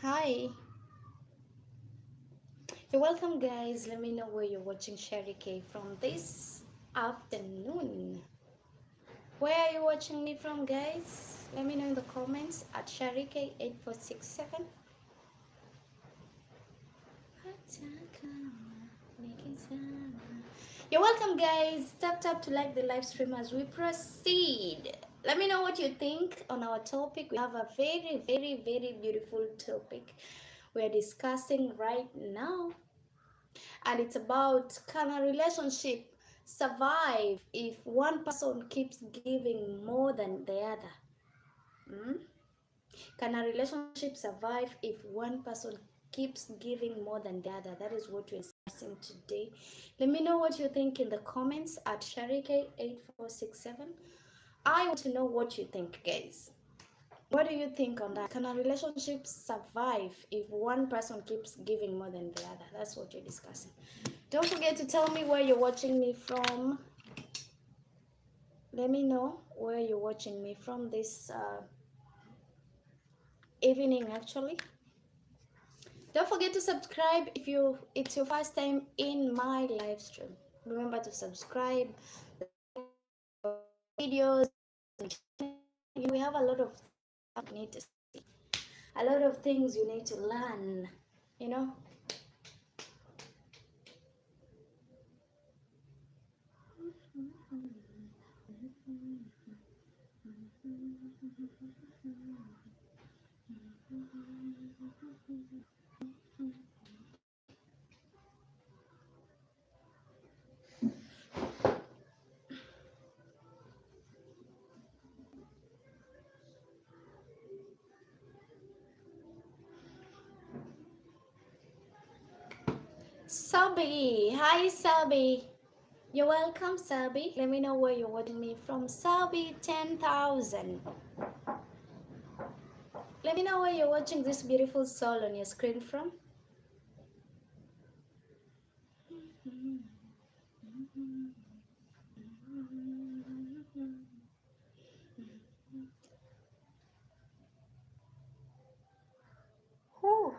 Hi, you're welcome, guys. Let me know where you're watching Sherry K from this afternoon. Where are you watching me from, guys? Let me know in the comments at Sherry K8467. You're welcome, guys. Tap to like the live stream as we proceed. Let me know what you think on our topic. We have a very beautiful topic we're discussing right now, and it's about, can a relationship survive if one person keeps giving more than the other? Hmm? Can a relationship survive if one person keeps giving more than the other? That is what we're discussing today. Let me know what you think in the comments at Sharike8467. I want to know what you think, guys. What do you think on that? Can a relationship survive if one person keeps giving more than the other? That's what we're discussing. Don't forget to tell me where you're watching me from. Let me know where you're watching me from this evening, actually. Don't forget to subscribe if it's your first time in my live stream. Remember to subscribe, videos. We have a lot of stuff you need to see, a lot of things you need to learn, you know. Sabi, hi Sabi. You're welcome, Sabi. Let me know where you're watching me from. Sabi 10,000. Let me know where you're watching this beautiful soul on your screen from. Whew.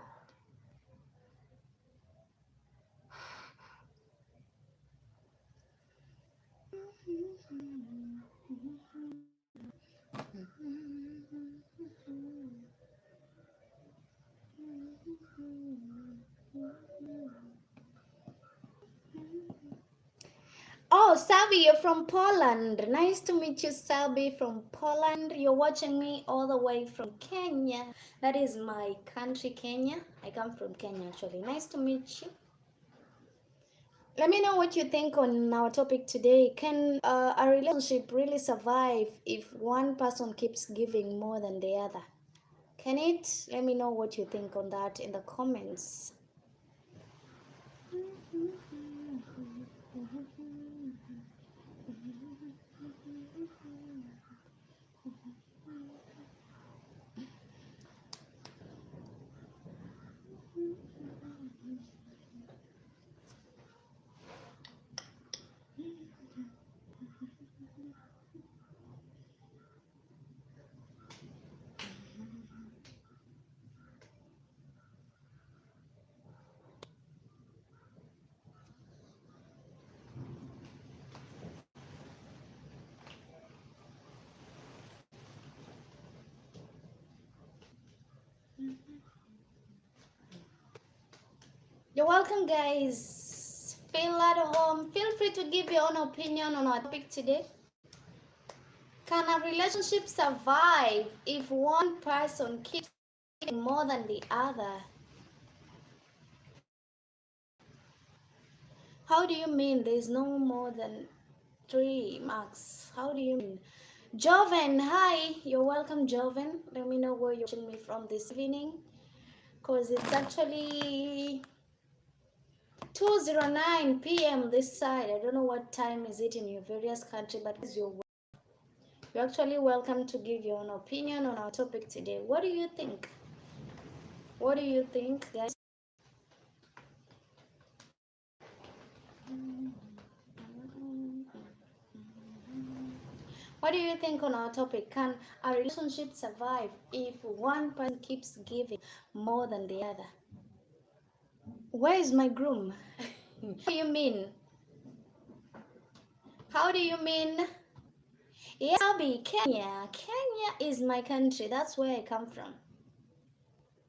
Oh, Sabi, you're from Poland. Nice to meet you, Sabi, from Poland. You're watching me all the way from Kenya. That is my country, Kenya. I come from Kenya, actually. Nice to meet you. Let me know what you think on our topic today. Can a relationship really survive if one person keeps giving more than the other? Can it? Let me know what you think on that in the comments. You're welcome, guys. Feel at home. Feel free to give your own opinion on our topic today. Can a relationship survive if one person keeps giving more than the other? How do you mean there's no more than 3 marks? How do you mean? Joven, hi. You're welcome, Joven. Let me know where you're watching me from this evening, because it's actually 2:09 p.m. this side. I don't know what time is it in your various country, but you're actually welcome to give your own opinion on our topic today. What do you think? What do you think, guys? What do you think on our topic? Can a relationship survive if one person keeps giving more than the other? Where is my groom? What do you mean? How do you mean? Yeah, I'll be Kenya. Kenya is my country. That's where I come from.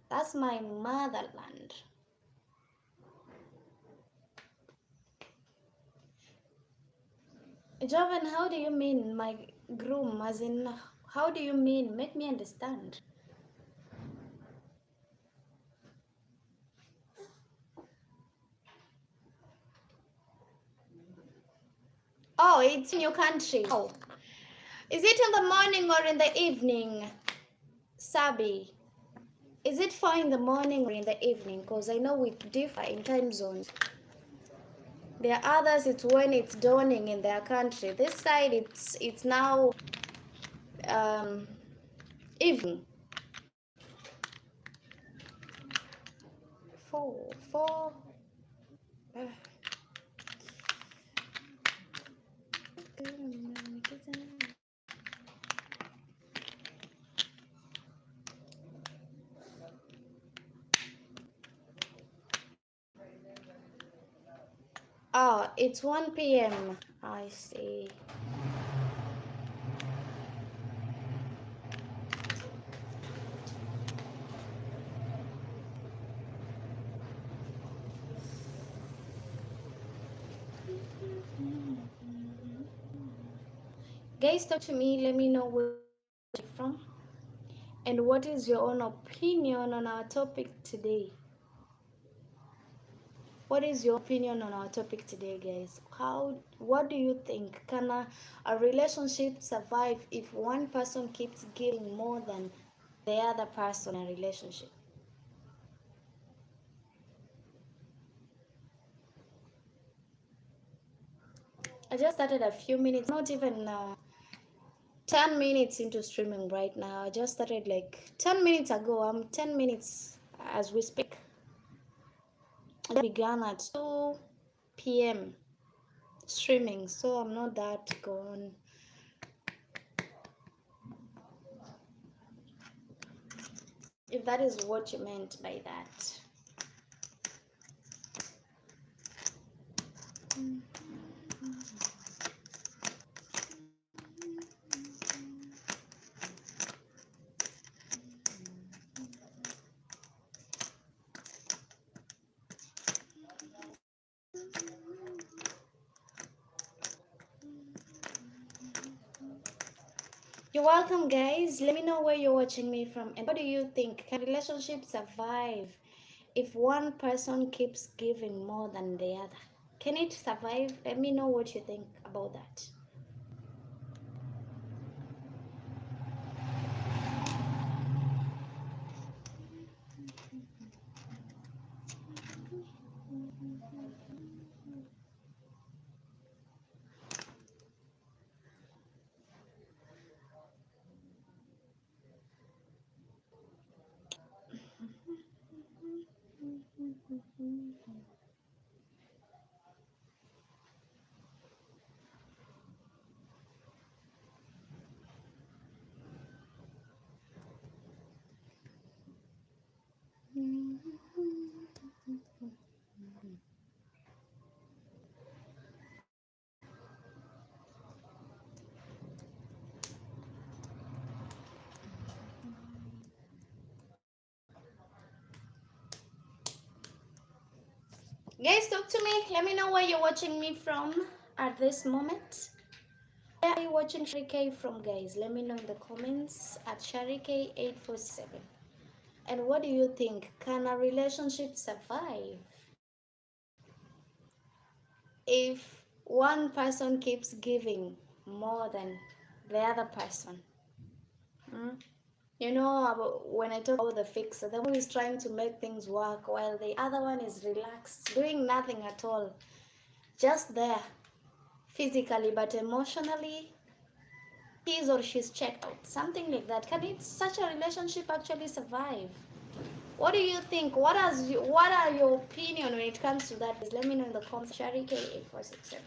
That's my motherland. Jovan, how do you mean my groom? As in, how do you mean? Make me understand. Oh, it's in your country. Oh. Is it in the morning or in the evening, Sabi? Is it 4 in the morning or in the evening? Because I know we differ in time zones. There are others, it's when it's dawning in their country. This side, it's now evening. 4. Oh, it's 1 p.m. I see. Guys, talk to me. Let me know where you're from and what is your own opinion on our topic today. What is your opinion on our topic today, guys? What do you think? Can a relationship survive if one person keeps giving more than the other person in a relationship? I just started a few minutes, not even 10 minutes into streaming right now. I just started like 10 minutes ago. I'm 10 minutes as we speak. I began at 2 p.m. streaming, so I'm not that gone. If that is what you meant by that. You're welcome, guys. Let me know where you're watching me from and what do you think? Can relationships survive if one person keeps giving more than the other? Can it survive? Let me know what you think about that. Guys, talk to me. Let me know where you're watching me from at this moment. Where are you watching Sharike from, guys? Let me know in the comments at Sharike847. And what do you think? Can a relationship survive if one person keeps giving more than the other person? Hmm? You know, when I talk about the fixer, the one who is trying to make things work while the other one is relaxed, doing nothing at all, just there physically, but emotionally, his or she's checked out. Something like that. Can it such a relationship actually survive? What do you think? What are your opinion when it comes to that? Let me know in the comments. Sharike8467.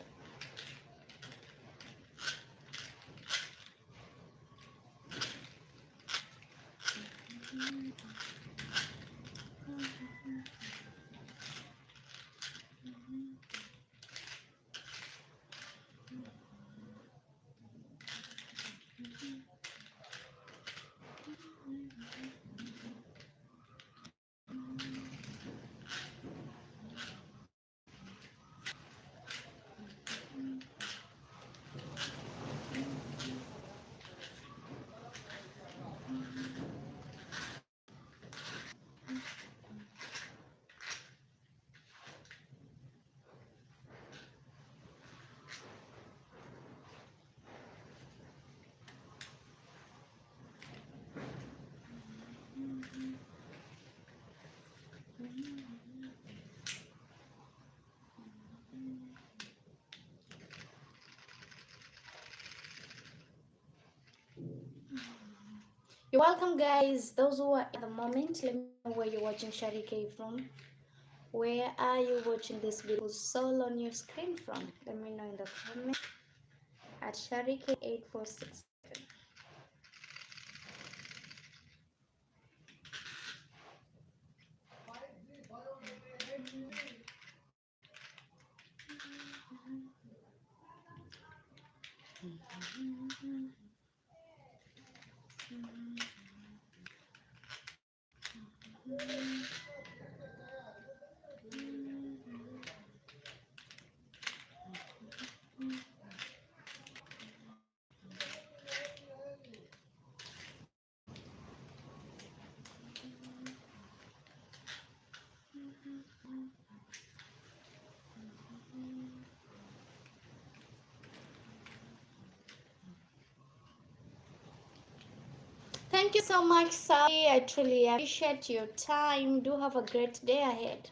You're welcome, guys. Those who are at the moment, let me know where you're watching Sharike from. Where are you watching this beautiful soul on your screen from? Let me know in the comments at Sharike8467. Thank you so much, Sally. I truly appreciate your time. Do have a great day ahead.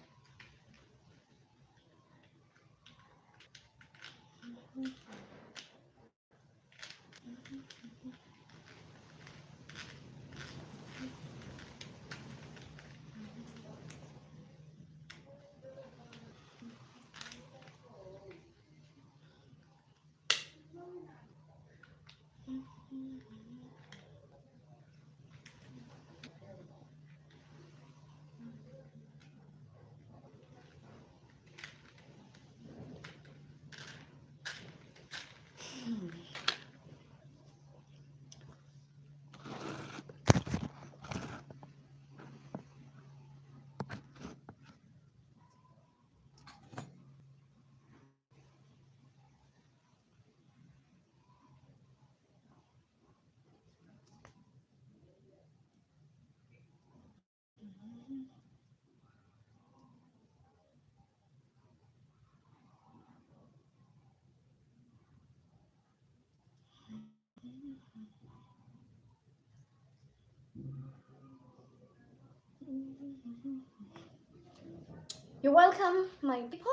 You're welcome, my people.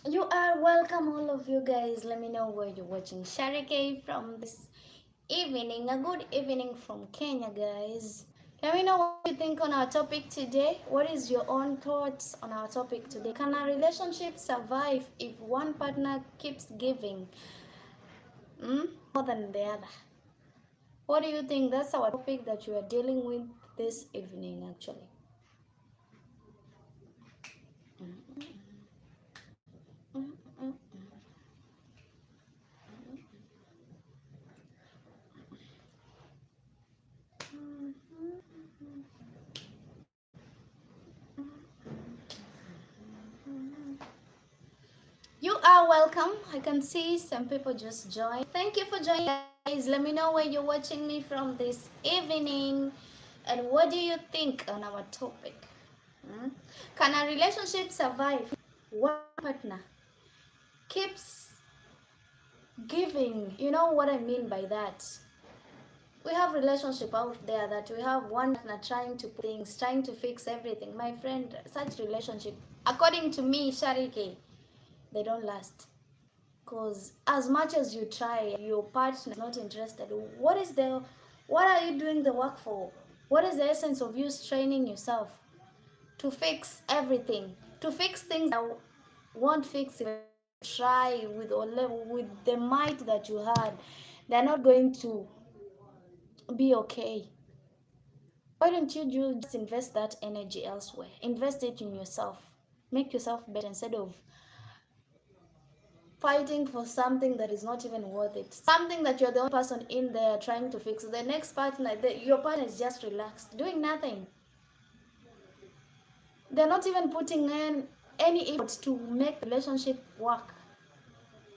You are welcome, all of you guys. Let me know where you're watching Sharike from this evening. A good evening from Kenya, guys. Let me know what you think on our topic today. What is your own thoughts on our topic today? Can a relationship survive if one partner keeps giving more than the other? What do you think? That's our topic that you are dealing with this evening, actually. You are welcome. I can see some people just joined. Thank you for joining, guys. Let me know where you're watching me from this evening and what do you think on our topic. Can a relationship survive? One partner keeps giving. You know what I mean by that? We have relationship out there that we have one partner trying to put things, trying to fix everything. My friend, such relationship, according to me, Shariki, they don't last. Because as much as you try, your partner is not interested. What are you doing the work for? What is the essence of you straining yourself to fix everything? To fix things that won't fix if you try with the might that you had. They're not going to be okay. Why don't you just invest that energy elsewhere? Invest it in yourself. Make yourself better instead of fighting for something that is not even worth it. Something that you're the only person in there trying to fix. The next partner, your partner is just relaxed, doing nothing. They're not even putting in any effort to make the relationship work.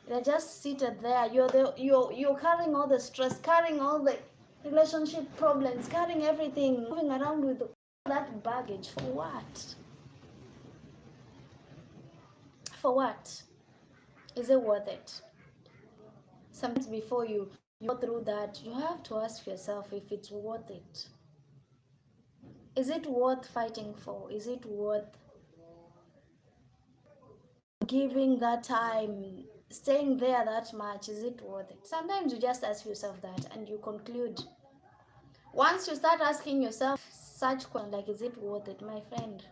They're just seated there. You're carrying all the stress, carrying all the relationship problems, carrying everything, moving around with that baggage. For what? For what? Is it worth it? Sometimes before you go through that, you have to ask yourself if it's worth it. Is it worth fighting for? Is it worth giving that time, staying there that much? Is it worth it? Sometimes you just ask yourself that and you conclude. Once you start asking yourself such questions like, is it worth it, my friend?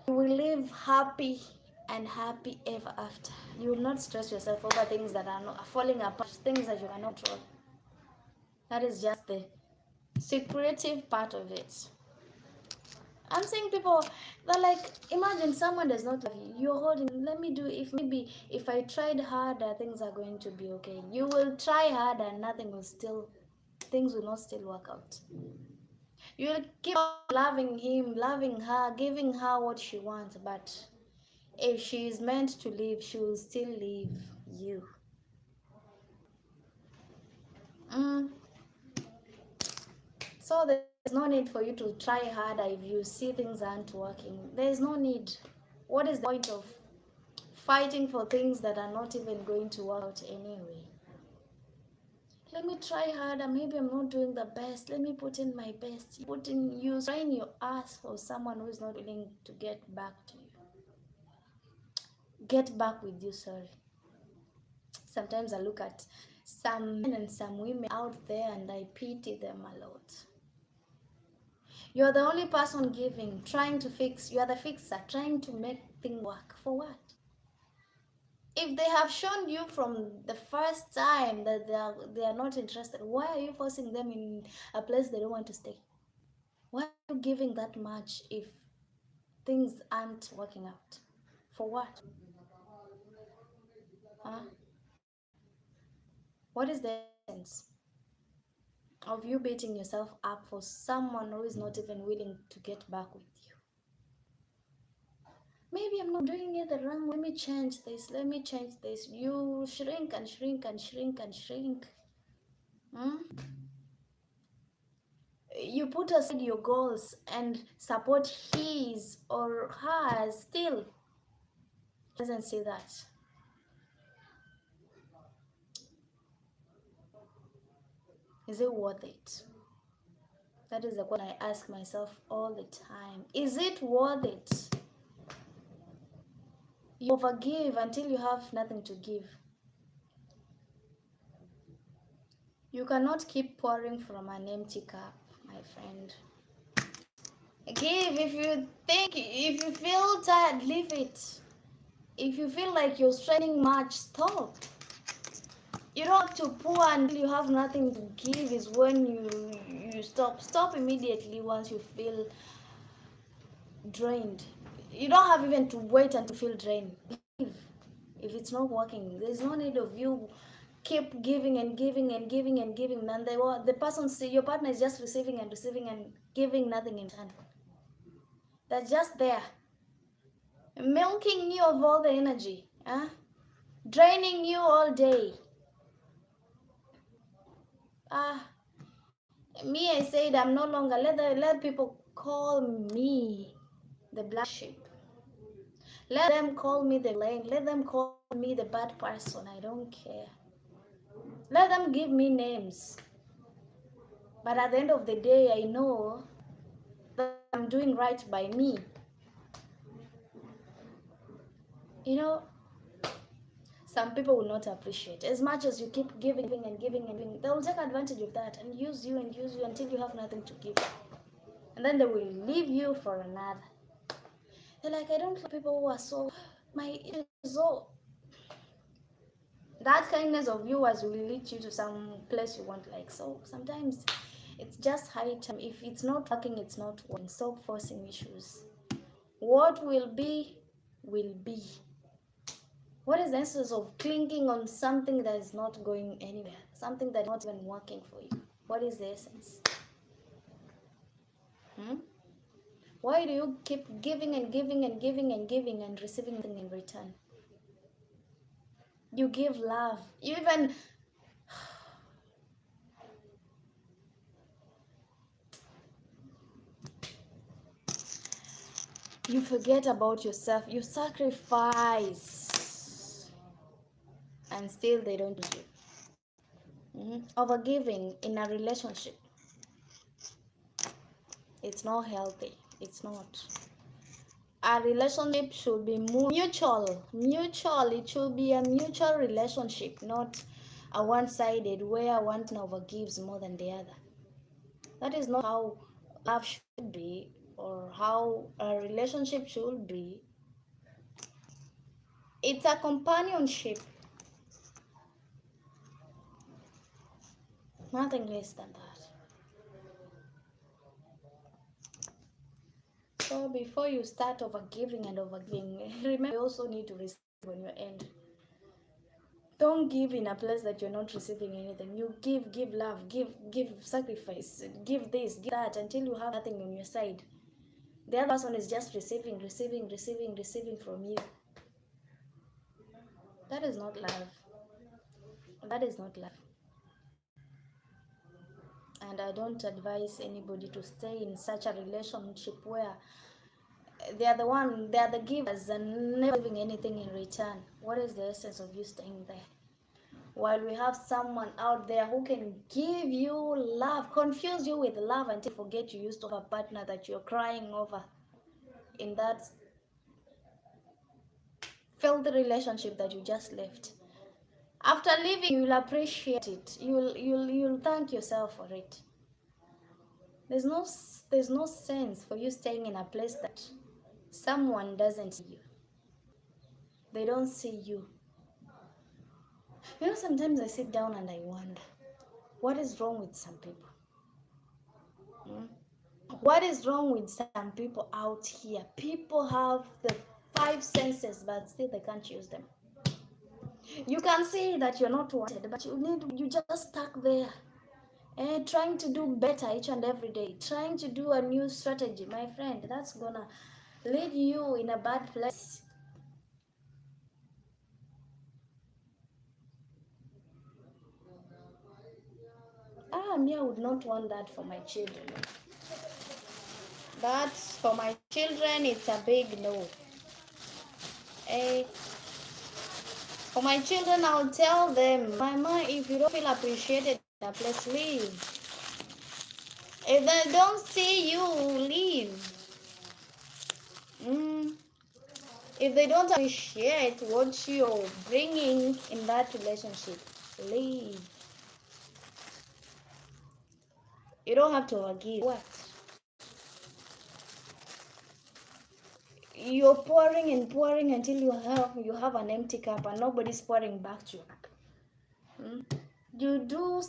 You will live happy and happy ever after. You will not stress yourself over things that are not falling apart, things that you cannot control. That is just the secretive part of it. I'm saying people, they're like, imagine someone does not love you. You're holding, let me do, if I tried harder, things are going to be okay. You will try harder and things will not still work out. You will keep loving him, loving her, giving her what she wants, but if she is meant to leave, she will still leave you. So there's no need for you to try harder if you see things aren't working. There's no need. What is the point of fighting for things that are not even going to work out anyway? Let me try harder. Maybe I'm not doing the best. Let me put in my best. You trying your ass for someone who is not willing to get back to you. Get back with you, sorry. Sometimes I look at some men and some women out there and I pity them a lot. You're the only person giving, trying to fix. You are the fixer, trying to make things work. For what? If they have shown you from the first time that they are not interested, why are you forcing them in a place they don't want to stay? Why are you giving that much if things aren't working out? For what? Huh? What is the sense of you beating yourself up for someone who is not even willing to get back with you? Maybe I'm not doing it the wrong. Let me change this. Let me change this. You shrink and shrink and shrink and shrink. Hmm? You put aside your goals and support his or hers, still doesn't see that. Is it worth it? That is the question I ask myself all the time. Is it worth it? You forgive until you have nothing to give. You cannot keep pouring from an empty cup, my friend. Give. If you feel tired, leave it. If you feel like you're straining much, stop. You don't have to pour until you have nothing to give. Is when you stop. Stop immediately once you feel drained. You don't have even to wait until you feel drained. Give. If it's not working, there's no need of you keep giving and giving and giving and giving. And the person, your partner is just receiving and receiving and giving nothing in return. They're just there, milking you of all the energy, draining you all day. Me, I said I'm no longer. Let people call me the black sheep. Let them call me the lame. Let them call me the bad person. I don't care. Let them give me names. But at the end of the day, I know that I'm doing right by me. You know, some people will not appreciate. As much as you keep giving and giving and giving, they will take advantage of that and use you until you have nothing to give. And then they will leave you for another. They're like, I don't like people who are so, so. That kindness of yours will lead you to some place you want. Like, so sometimes it's just high time. If it's not working, it's not working. Stop forcing issues. What will be, will be. What is the essence of clinging on something that is not going anywhere? Something that is not even working for you? What is the essence? Why do you keep giving and giving and giving and giving and receiving nothing in return? You give love. You even you forget about yourself. You sacrifice, and still they don't do it. Overgiving in a relationship, it's not healthy. It's not. A relationship should be mutual. It should be a mutual relationship, not a one-sided where one overgives more than the other. That is not how love should be or how a relationship should be. It's a companionship, nothing less than that. So before you start overgiving and overgiving, remember you also need to receive on your end. Don't give in a place that you're not receiving anything. You give love, give sacrifice, give this, give that until you have nothing on your side. The other person is just receiving from you. That is not love. That is not love. And I don't advise anybody to stay in such a relationship where they are the givers and never giving anything in return. What is the essence of you staying there? While we have someone out there who can give you love, confuse you with love until you forget you used to have a partner that you're crying over in that filthy relationship that you just left. After leaving, you'll appreciate it. You'll thank yourself for it. There's no sense for you staying in a place that someone doesn't see you. They don't see you. You know, sometimes I sit down and I wonder, what is wrong with some people? What is wrong with some people out here? People have the five senses, but still they can't use them. You can see that you're not wanted, but you just stuck there. Trying to do better each and every day, trying to do a new strategy, my friend, that's gonna lead you in a bad place. me, I would not want that for my children. But for my children, it's a big no. For my children, I'll tell them, Mama, if you don't feel appreciated, please leave. If they don't see you, leave. If they don't appreciate what you're bringing in that relationship, leave. You don't have to argue. What? You're pouring and pouring until you have an empty cup and nobody's pouring back to you. You do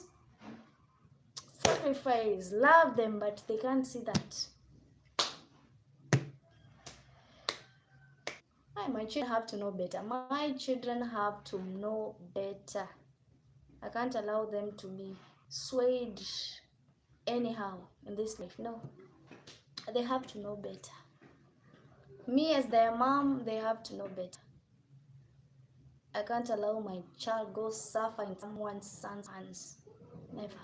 sacrifice, love them, but they can't see that. My children have to know better. My children have to know better. I can't allow them to be swayed anyhow in this life. No, they have to know better. Me as their mom, they have to know better. I can't allow my child go suffer in someone's son's hands. Never.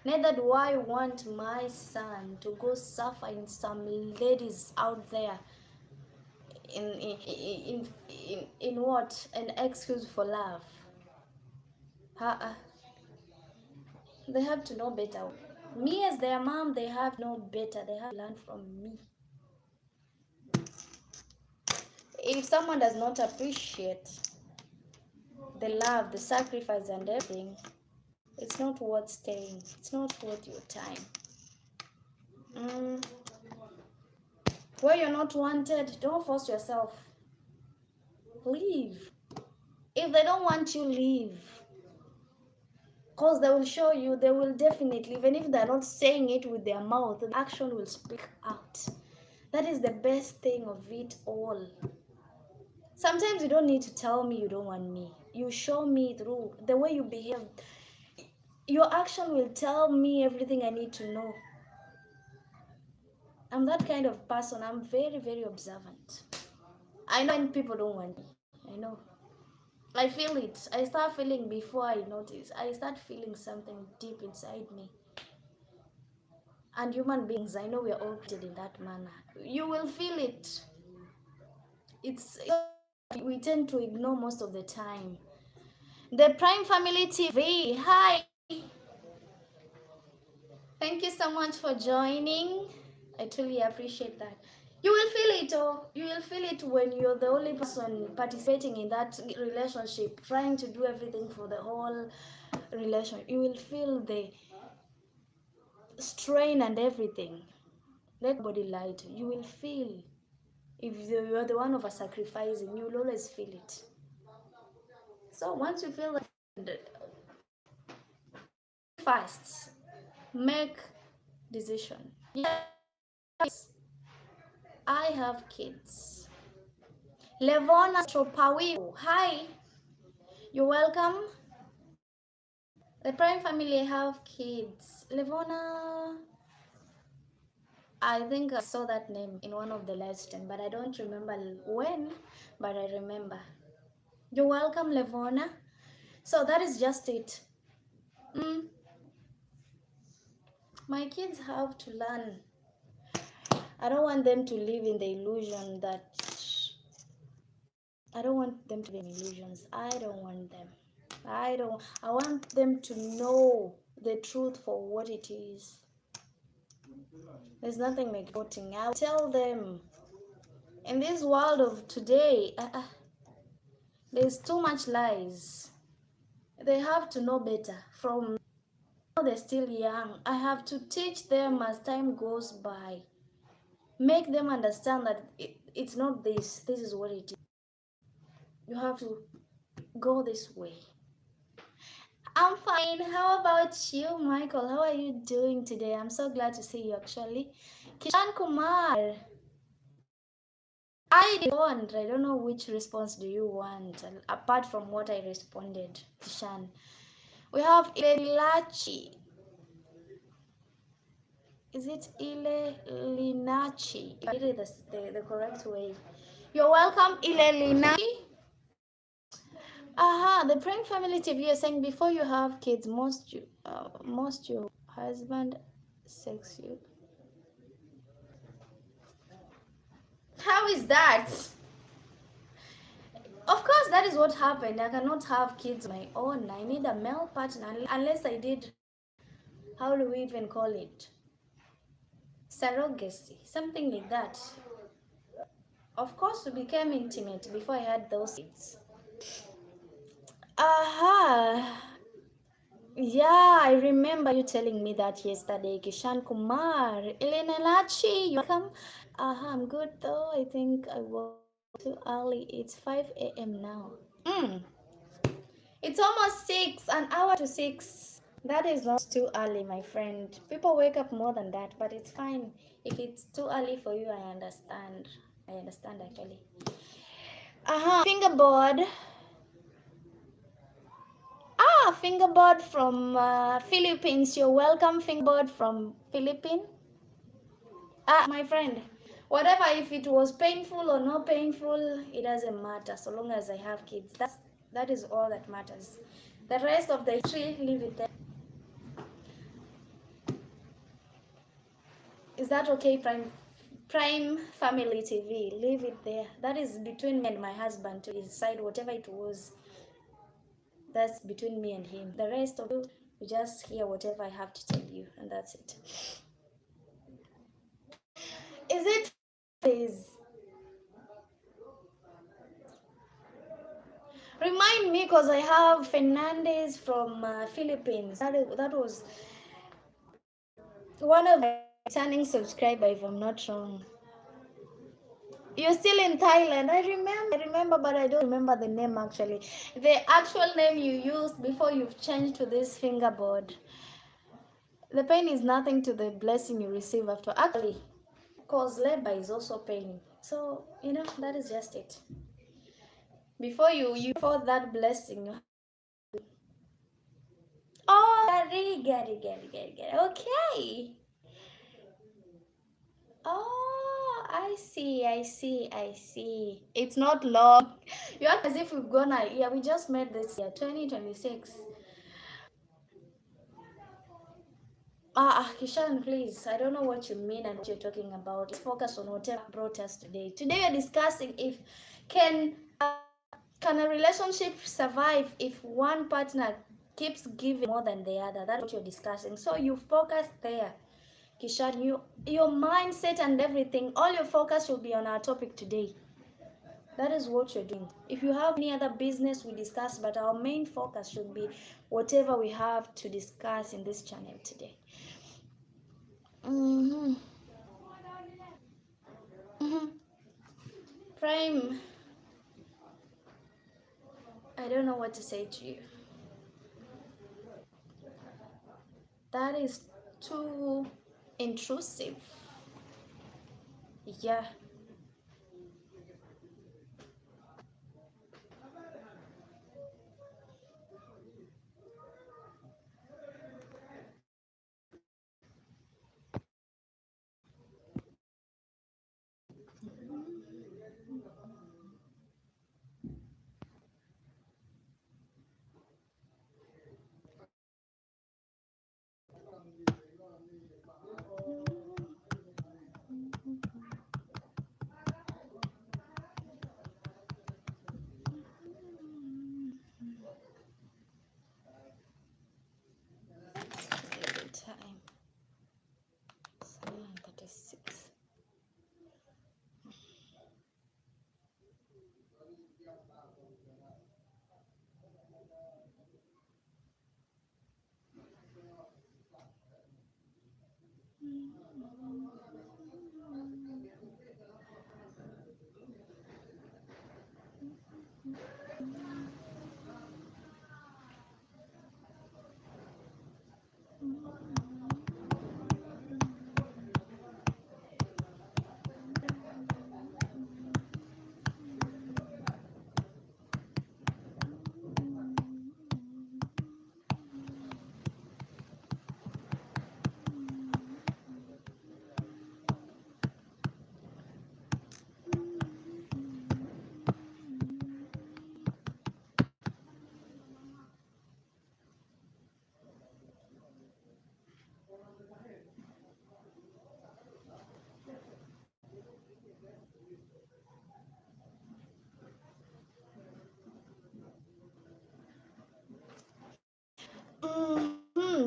Neither do I want my son to go suffer in some ladies out there in what? An excuse for love. They have to know better. Me as their mom, they have to know better. They have to learn from me. If someone does not appreciate the love, the sacrifice and everything, it's not worth staying. It's not worth your time. Where you're not wanted, don't force yourself. Leave. If they don't want you, leave. Because they will show you, they will definitely, even if they're not saying it with their mouth, the action will speak out. That is the best thing of it all. Sometimes you don't need to tell me you don't want me. You show me through the way you behave. Your action will tell me everything I need to know. I'm that kind of person. I'm very, very observant. I know when people don't want me. I know. I feel it. I start feeling before I notice. I start feeling something deep inside me. And human beings, I know we are all created in that manner. You will feel it. We tend to ignore most of the time. The Prime Family TV. Hi. Thank you so much for joining. I truly appreciate that. You will feel it, you will feel it when you're the only person participating in that relationship, trying to do everything for the whole relationship. You will feel the strain and everything. Let nobody lie to you. You will feel. If you're the one over sacrificing, you will always feel it. So once you feel that, fast, make decision. Yes, I have kids. Levona Tropawiu, hi. You're welcome. The Prime Family have kids. Levona, I think I saw that name in one of the live stream, but I don't remember when, but I remember. You're welcome, Levona. So that is just it. My kids have to learn. I don't want them to live in the illusion that I don't want them to be in illusions. I don't want them. I want them to know the truth for what it is. There's nothing McGotting. I'll tell them in this world of today, there's too much lies. They have to know better. From now they're still young, I have to teach them as time goes by. Make them understand that it's not this. This is what it is. You have to go this way. I'm fine. How about you, Michael? How are you doing today? I'm so glad to see you actually. Kishan Kumar. I don't know which response do you want apart from what I responded, Kishan. We have Ilelilachi. Is it Ilelinachi? It is the correct way. You're welcome, Ilelinachi. The Prime Family TV is saying before you have kids, most you husband sex you. How is that? Of course, that is what happened. I cannot have kids of my own. I need a male partner unless I did, how do we even call it? Surrogacy, something like that. Of course, we became intimate before I had those kids. Aha. Yeah, I remember you telling me that yesterday. Kishan Kumar, Elena Lachi, you come. I'm good though. I think I woke too early. It's 5 a.m. now. Mm. It's almost 6, an hour to 6. That is not too early, my friend. People wake up more than that, but it's fine. If it's too early for you, I understand. I understand actually. Fingerboard. Fingerboard from Philippines. You're welcome, Fingerboard from Philippines. My friend, whatever, if it was painful or not painful, it doesn't matter so long as I have kids. That is all that matters. The rest of the tree, leave it there. Is that okay, Prime Family TV? Leave it there. That is between me and my husband to decide whatever it was. That's between me and him. The rest of you just hear whatever I have to tell you, and that's it. Is it please? Remind me, because I have Fernandez from Philippines. That was one of my returning subscriber, if I'm not wrong. You're still in Thailand. I remember, but I don't remember the name actually. The actual name you used before you've changed to this fingerboard. The pain is nothing to the blessing you receive after. Actually, because labor is also pain. So, that is just it. Before you for that blessing. Oh, get it. Okay. Oh, I see. It's not long. You act as if we've gone a year. We just met this year, 2026. Kishan, please. I don't know what you mean and what you're talking about. Let's focus on whatever brought us today. Today we're discussing if can can a relationship survive if one partner keeps giving more than the other. That's what you're discussing. So you focus there. Kishan, your mindset and everything, all your focus will be on our topic today. That is what you're doing. If you have any other business, we discuss, but our main focus should be whatever we have to discuss in this channel today. Mm-hmm. Mm-hmm. Prime, I don't know what to say to you. That is too intrusive. Yeah.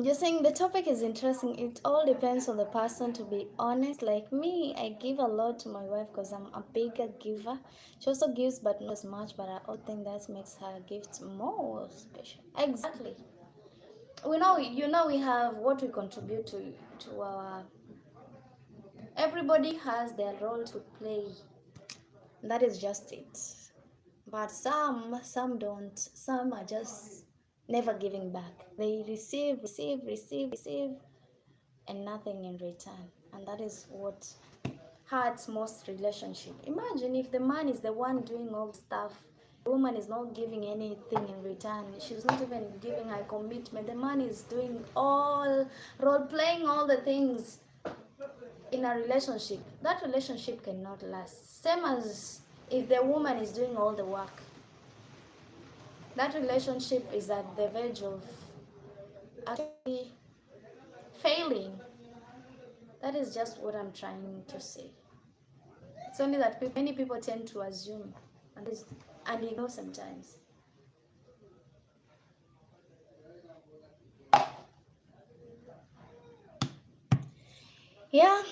You're saying the topic is interesting. It all depends on the person, to be honest. Like me, I give a lot to my wife because I'm a bigger giver. She also gives, but not as much. But I also think that makes her gifts more special. Exactly. We know, we have what we contribute to our. Everybody has their role to play. That is just it. But some don't. Some are just never giving back. They receive, and nothing in return. And that is what hurts most relationship. Imagine if the man is the one doing all the stuff, the woman is not giving anything in return. She's not even giving her commitment. The man is doing all, role playing all the things in a relationship. That relationship cannot last. Same as if the woman is doing all the work. That relationship is at the verge of actually failing. That is just what I'm trying to say. It's only that many people tend to assume and ignore sometimes. Yeah.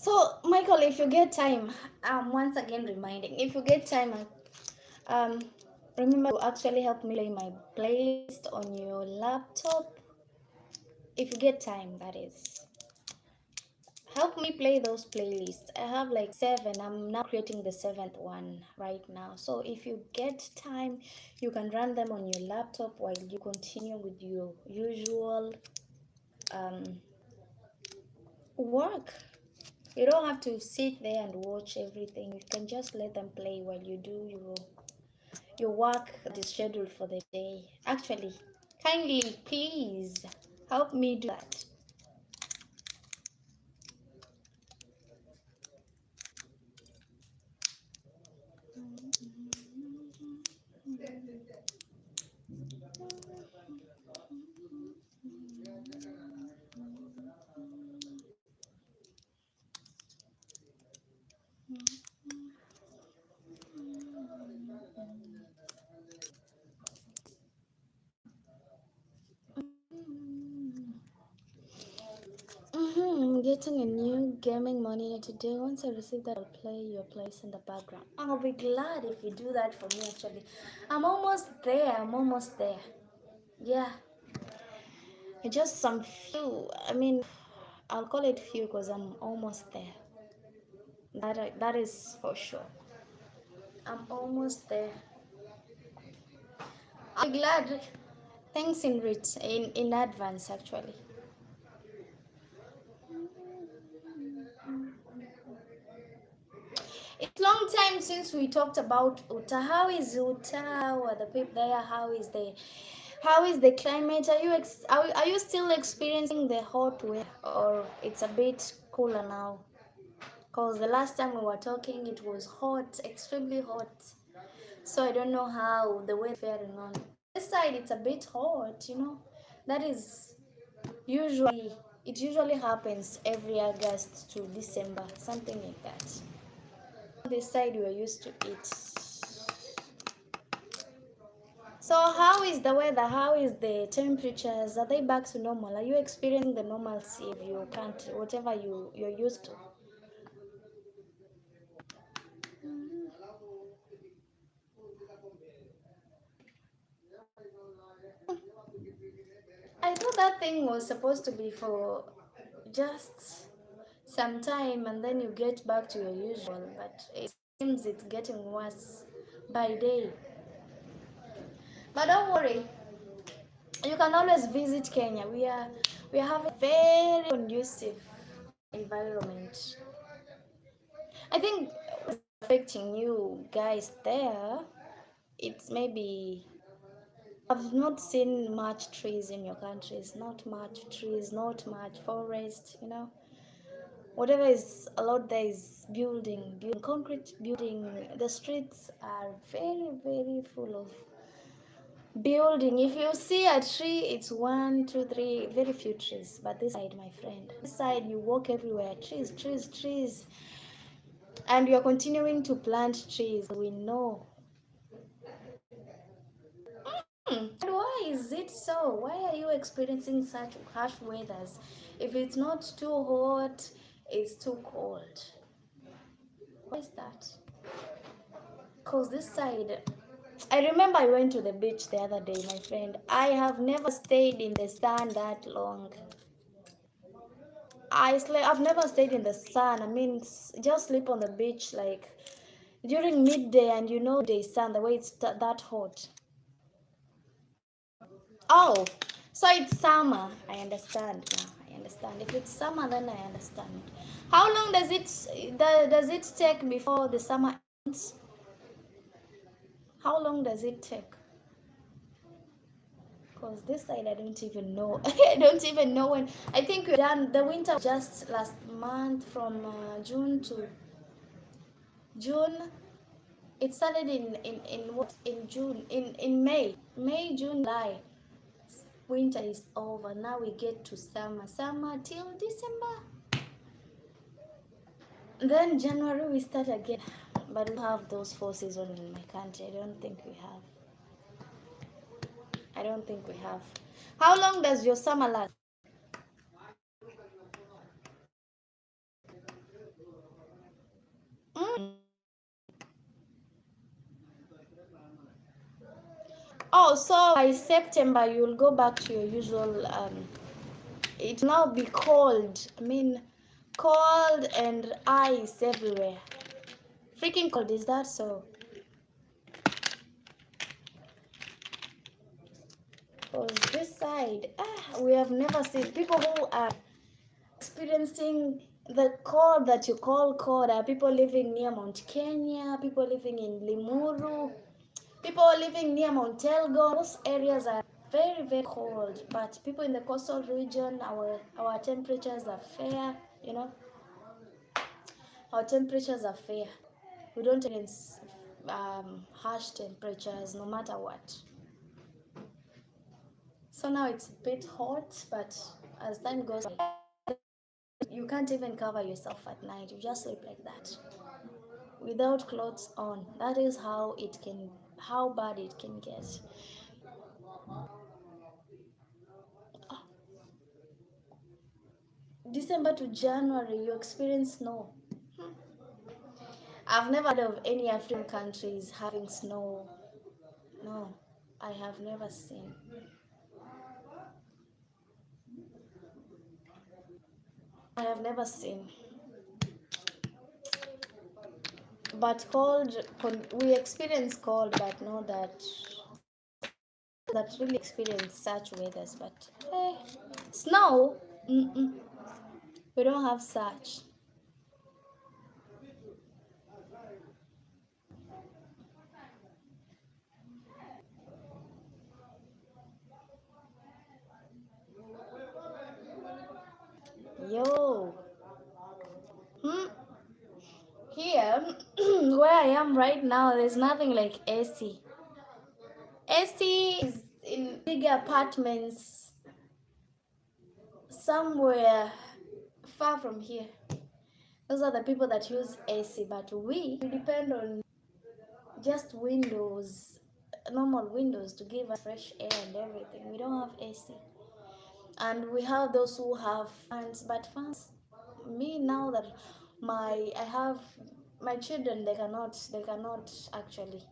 So, Michael, if you get time, once again reminding, if you get time, um, remember to actually help me play my playlist on your laptop. If you get time, that is. Help me play those playlists. I have like 7. I'm now creating the 7th one right now. So if you get time, you can run them on your laptop while you continue with your usual work. You don't have to sit there and watch everything. You can just let them play while you do your work that is scheduled for the day. Actually, kindly please help me do that. I'm getting a new gaming monitor today. Once I receive that, I'll play your place in the background. I'll be glad if you do that for me, actually. I'm almost there. Yeah. Just some few. I mean, I'll call it few because I'm almost there. That is for sure. I'm almost there. I'll be glad. Thanks in advance, actually. It's long time since we talked about Utah. How is Utah? How are the people there? How is the climate? Are you still experiencing the hot weather, or it's a bit cooler now? Because the last time we were talking, it was hot, extremely hot. So I don't know how the weather faring on. This side, it's a bit hot. That is usually it usually happens every August to December, something like that. This side we are used to it. So how is the weather? How is the temperatures? Are they back to normal? Are you experiencing the normalcy of your country, whatever you're used to? I thought that thing was supposed to be for just some time and then you get back to your usual, but it seems it's getting worse by day. But don't worry, you can always visit Kenya. We have a very conducive environment. I think what's affecting you guys there, it's maybe I've not seen much trees in your countries, not much trees, not much forest. Whatever is a lot there is building, concrete building. The streets are very, very full of building. If you see a tree, it's one, two, three, very few trees. But this side, my friend, this side, you walk everywhere, trees, trees, trees. And we are continuing to plant trees. We know. And why is it so? Why are you experiencing such harsh weathers? If it's not too hot, it's too cold. Why is that? Because this side, I remember I went to the beach the other day, my friend. I have never stayed in the sun that long. I've never stayed in the sun. I mean, just sleep on the beach like during midday, and you know, day sun, the way it's that hot. Oh, so it's summer. I understand now. I understand. If it's summer, then I understand. How long does it take before the summer ends? How long does it take? Because this side, I don't even know. I don't even know when. I think we're done. The winter just last month from June to June. It started in what? In June. In May, June, July. Winter is over. Now we get to summer. Summer till December. Then January we start again. But we have those 4 seasons in my country. I don't think we have. I don't think we have. How long does your summer last? Mm. Oh, so by September you'll go back to your usual. It now be cold. I mean, cold and ice everywhere. Freaking cold, is that so? Because this side, we have never seen people who are experiencing the cold that you call cold. Are people living near Mount Kenya, people living in Limuru, people living near Mount Elgon. Those areas are very, very cold. But people in the coastal region, our temperatures are fair, you know. Our temperatures are fair. We don't experience harsh temperatures no matter what. So now it's a bit hot, but as time goes by, you can't even cover yourself at night. You just sleep like that without clothes on. That is how bad it can get. December to January, you experience snow. I've never heard of any African countries having snow. No, I have never seen. I have never seen. But cold, we experience cold, but not that really experience such weathers. But snow, we don't have such. Yo, hmm? Here, where I am right now, there's nothing like AC. AC is in bigger apartments somewhere far from here. Those are the people that use AC, but we depend on just windows, normal windows to give us fresh air and everything. We don't have AC. And we have those who have fans, but fans, me now that I have my children, they cannot actually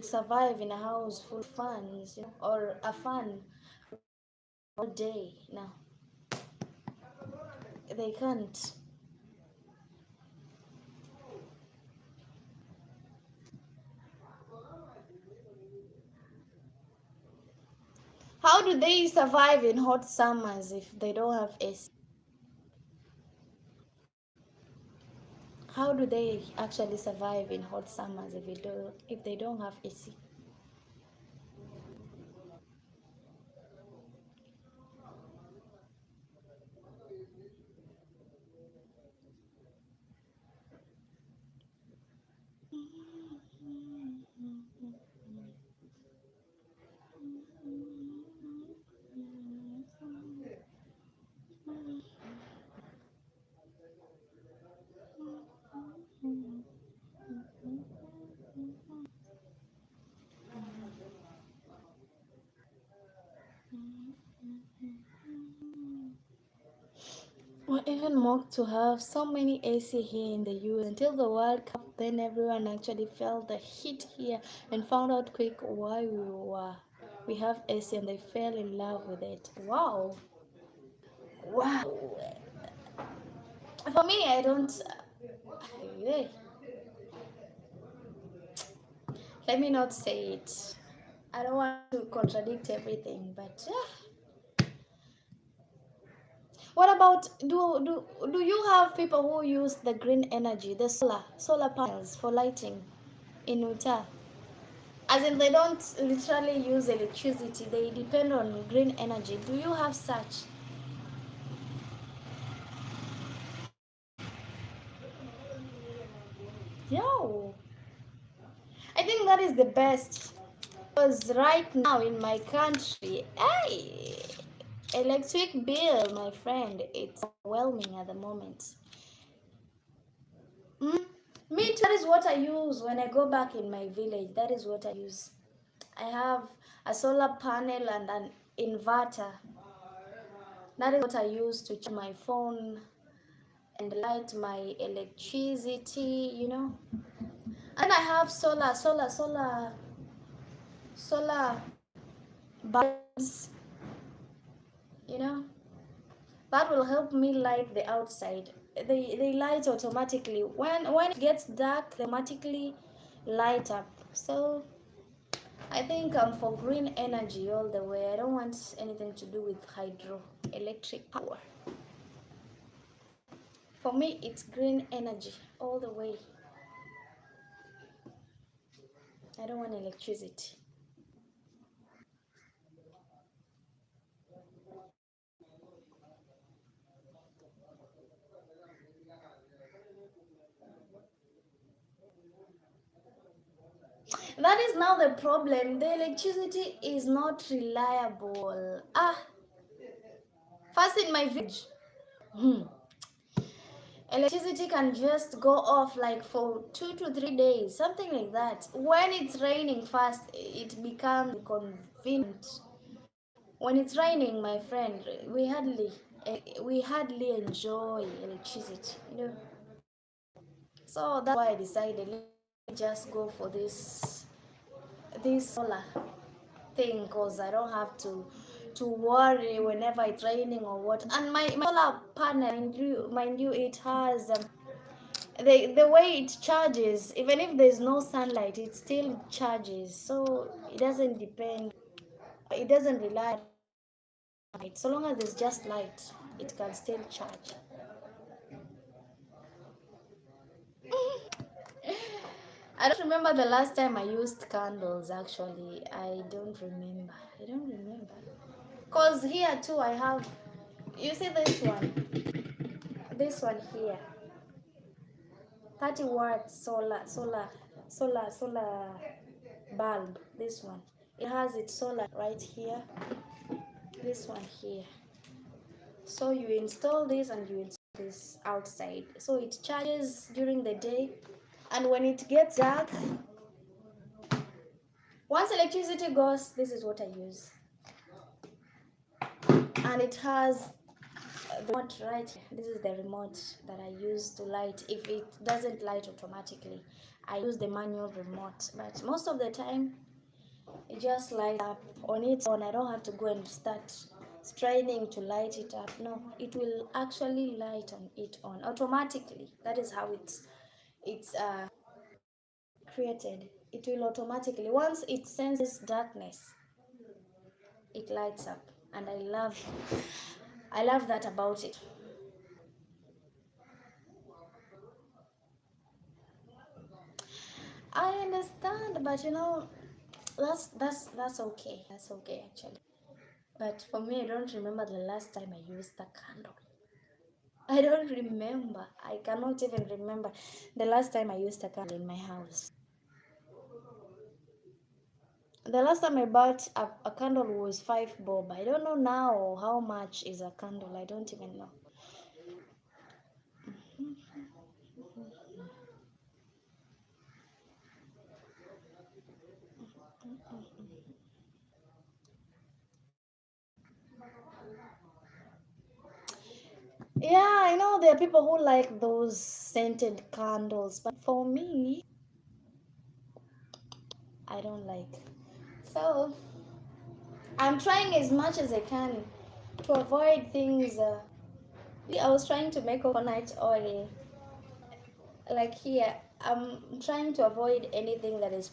survive in a house full of fans, or a fan all day. No, they can't. How do they survive in hot summers if they don't have AC? How do they actually survive in hot summers if they don't have AC? even mocked to have so many AC here in the US until the World Cup. Then everyone actually felt the heat here and found out quick why we have AC, and they fell in love with it. Wow, wow. For me, I don't. Yeah. Let me not say it. I don't want to contradict everything, but what about do you have people who use the green energy, the solar panels for lighting in Utah? As in, they don't literally use electricity; they depend on green energy. Do you have such? No. I think that is the best. Because right now in my country, hey, electric bill, my friend, it's overwhelming at the moment. Mm. Me too. That is what I use when I go back in my village. That is what I use. I have a solar panel and an inverter. That is what I use to charge my phone and light my electricity. And I have solar bulbs, you know. That will help me light the outside. They light automatically. When it gets dark, they automatically light up. So I think I'm for green energy all the way. I don't want anything to do with hydroelectric power. For me, it's green energy all the way. I don't want electricity. That is now the problem. The electricity is not reliable. First in my village, hmm, electricity can just go off like for 2 to 3 days, something like that. When it's raining fast, it becomes convenient. When it's raining, my friend, we hardly enjoy electricity. So that's why I decided, let me just go for this solar thing, because I don't have to worry whenever it's raining or what. And my solar panel, mind you, it has the way it charges. Even if there's no sunlight, it still charges. So it doesn't depend. It doesn't rely on it. So long as there's just light, it can still charge. I don't remember the last time I used candles. Actually, I don't remember. I don't remember. Cause here too, I have. You see this one? This one here. 30 watts solar bulb. This one. It has its solar right here. This one here. So you install this and you install this outside. So it charges during the day, and when it gets dark, once electricity goes, this is what I use. And it has the remote right here. This is the remote that I use to light. If it doesn't light automatically, I use the manual remote. But most of the time, it just lights up on its own. I don't have to go and start straining to light it up. No, it will actually light on it on automatically. That is how it's created. It will automatically, once it senses darkness, it lights up, and I love that about it. I understand, but that's okay. That's okay actually. But for me, I don't remember the last time I used the candle. I don't remember. I cannot even remember the last time I used a candle in my house. The last time I bought a candle was 5 bob. I don't know now how much is a candle. I don't even know. Yeah, I know there are people who like those scented candles, but for me, I don't like. So I'm trying as much as I can to avoid things. I was trying to make coconut oil. Like here, I'm trying to avoid anything that is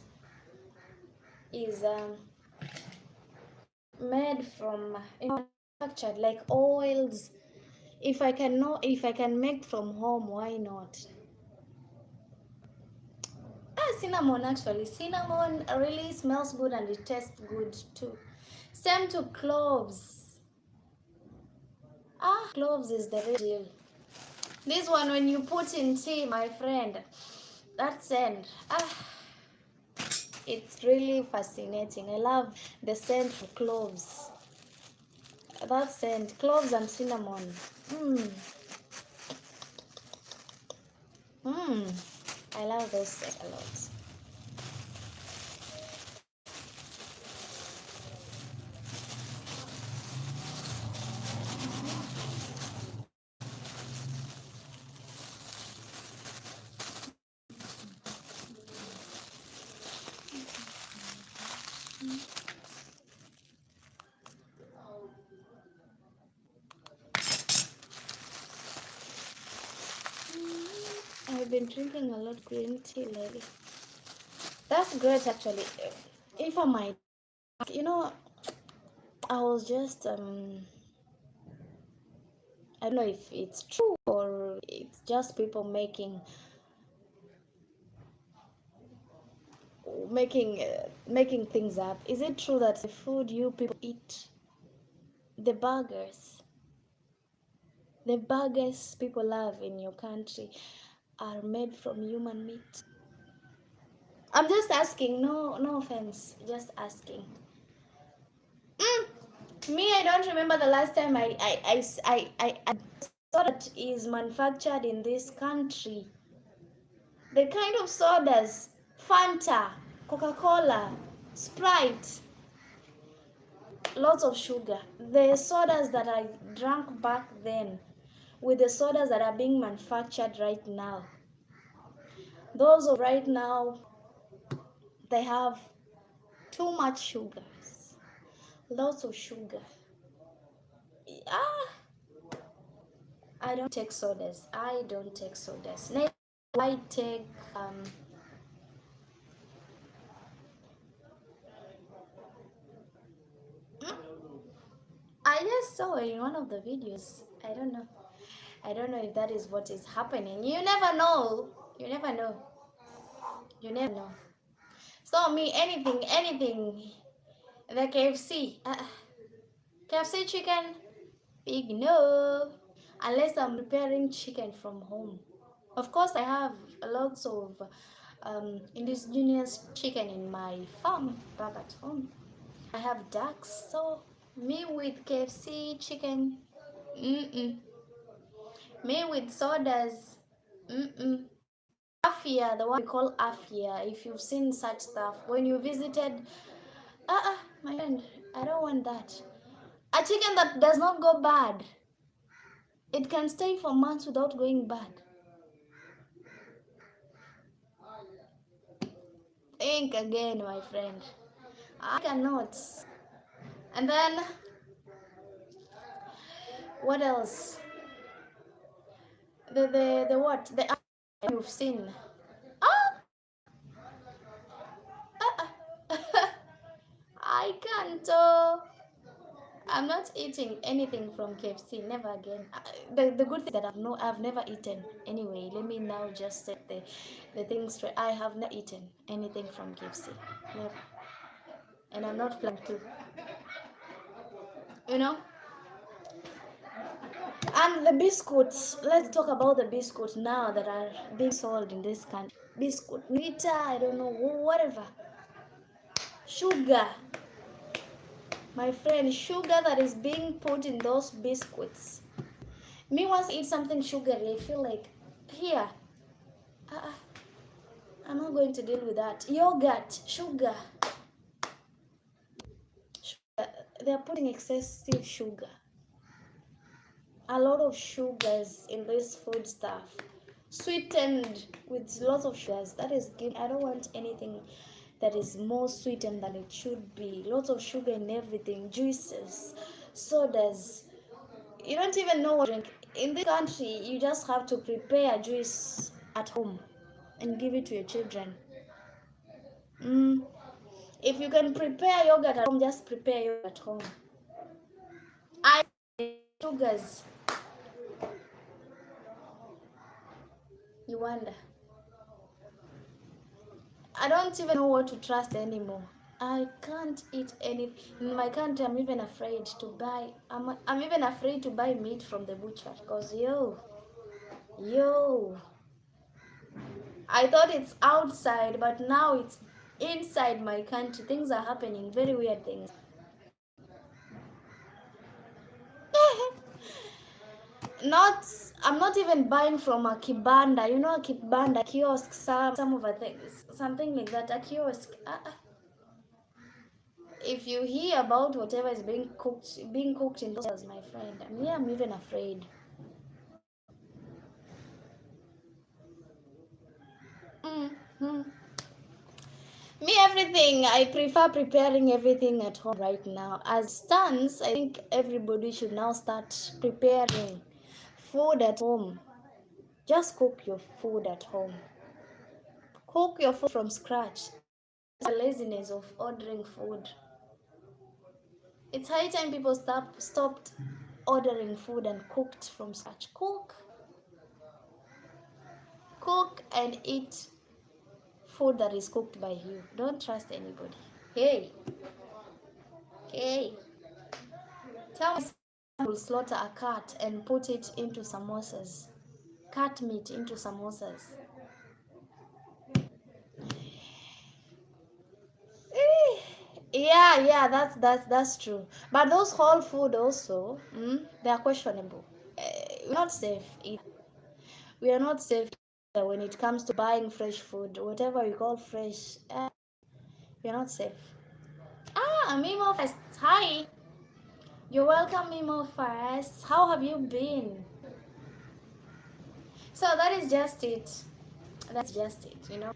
made from manufactured, like oils. If I can make from home, why not? Cinnamon, actually. Cinnamon really smells good and it tastes good too. Same to cloves. Cloves is the real deal. This one, when you put in tea, my friend, that scent. It's really fascinating. I love the scent of cloves. That scent, cloves and cinnamon. Mmm. Mmm. I love those scents a lot. I've been drinking a lot of green tea lately. That's great, actually. If I might, you know, I was just I don't know if it's true or it's just people making things up. Is it true that the food you people eat, the burgers, the burgers people love in your country, are made from human meat? I'm just asking. No offense. Just asking. Me, I don't remember the last time I saw that is manufactured in this country. The kind of sodas, Fanta, Coca-Cola, Sprite, lots of sugar. The sodas that I drank back then with the sodas that are being manufactured right now. Those of right now, they have too much sugars. Lots of sugar. Ah, I don't take sodas. I don't take sodas. Next, I take I just saw it in one of the videos. I don't know. I don't know if that is what is happening. You never know. You never know. You never know. So me, anything. The KFC. KFC chicken, big no. Unless I'm preparing chicken from home. Of course, I have lots of indigenous chicken in my farm back at home. I have ducks, so me with KFC chicken, mm-mm. Me with sodas, mm-mm. Afia, the one we call Afia, if you've seen such stuff. When you visited, my friend, I don't want that. A chicken that does not go bad. It can stay for months without going bad. Think again, my friend. I cannot. And then, what else? The what? The you've seen. Ah, I can't. I'm not eating anything from KFC. Never again. The good thing that I've never eaten. Anyway, let me now just set the thing straight. I have not eaten anything from KFC. Never. And I'm not planning to. You know. And the biscuits. Let's talk about the biscuits now that are being sold in this country. Biscuit, Nita, I don't know, whatever. Sugar. My friend, sugar that is being put in those biscuits. Me once eat something sugary, I feel like, here, I'm not going to deal with that. Yogurt, sugar. They are putting excessive sugar. a lot of sugars in this food stuff, sweetened with lots of sugars. That is good. I don't want anything that is more sweetened than it should be. Lots of sugar in everything, juices, sodas. You don't even know what to drink. In this country, you just have to prepare juice at home and give it to your children. If you can prepare yogurt at home, just prepare yogurt at home. I sugars. You wonder. I don't even know what to trust anymore. I can't eat anything. In my country, I'm even afraid to buy. I'm even afraid to buy meat from the butcher because yo, I thought it's outside, but now it's inside my country. Things are happening, very weird things. Not, I'm not even buying from a kibanda. You know, a kibanda kiosk, some of the things, something like that. A kiosk. If you hear about whatever is being cooked in those hotels, my friend, I'm even afraid. Mm-hmm. Me, everything. I prefer preparing everything at home right now. As stands, I think everybody should now start preparing food at home. Just cook your food at home. Cook your food from scratch. The laziness of ordering food. It's high time people stopped ordering food and cooked from scratch. Cook and eat food that is cooked by you. Don't trust anybody. Hey, tell me someone will slaughter a cat and put it into samosas. Cat meat into samosas. Yeah, that's true. But those whole food also, they are questionable. We're not safe either. We are not safe either when it comes to buying fresh food. Whatever we call fresh, we're not safe. Mimo Fest. Hi. You're welcome, Mimo Fest. How have you been? So that is just it. That's just it, you know.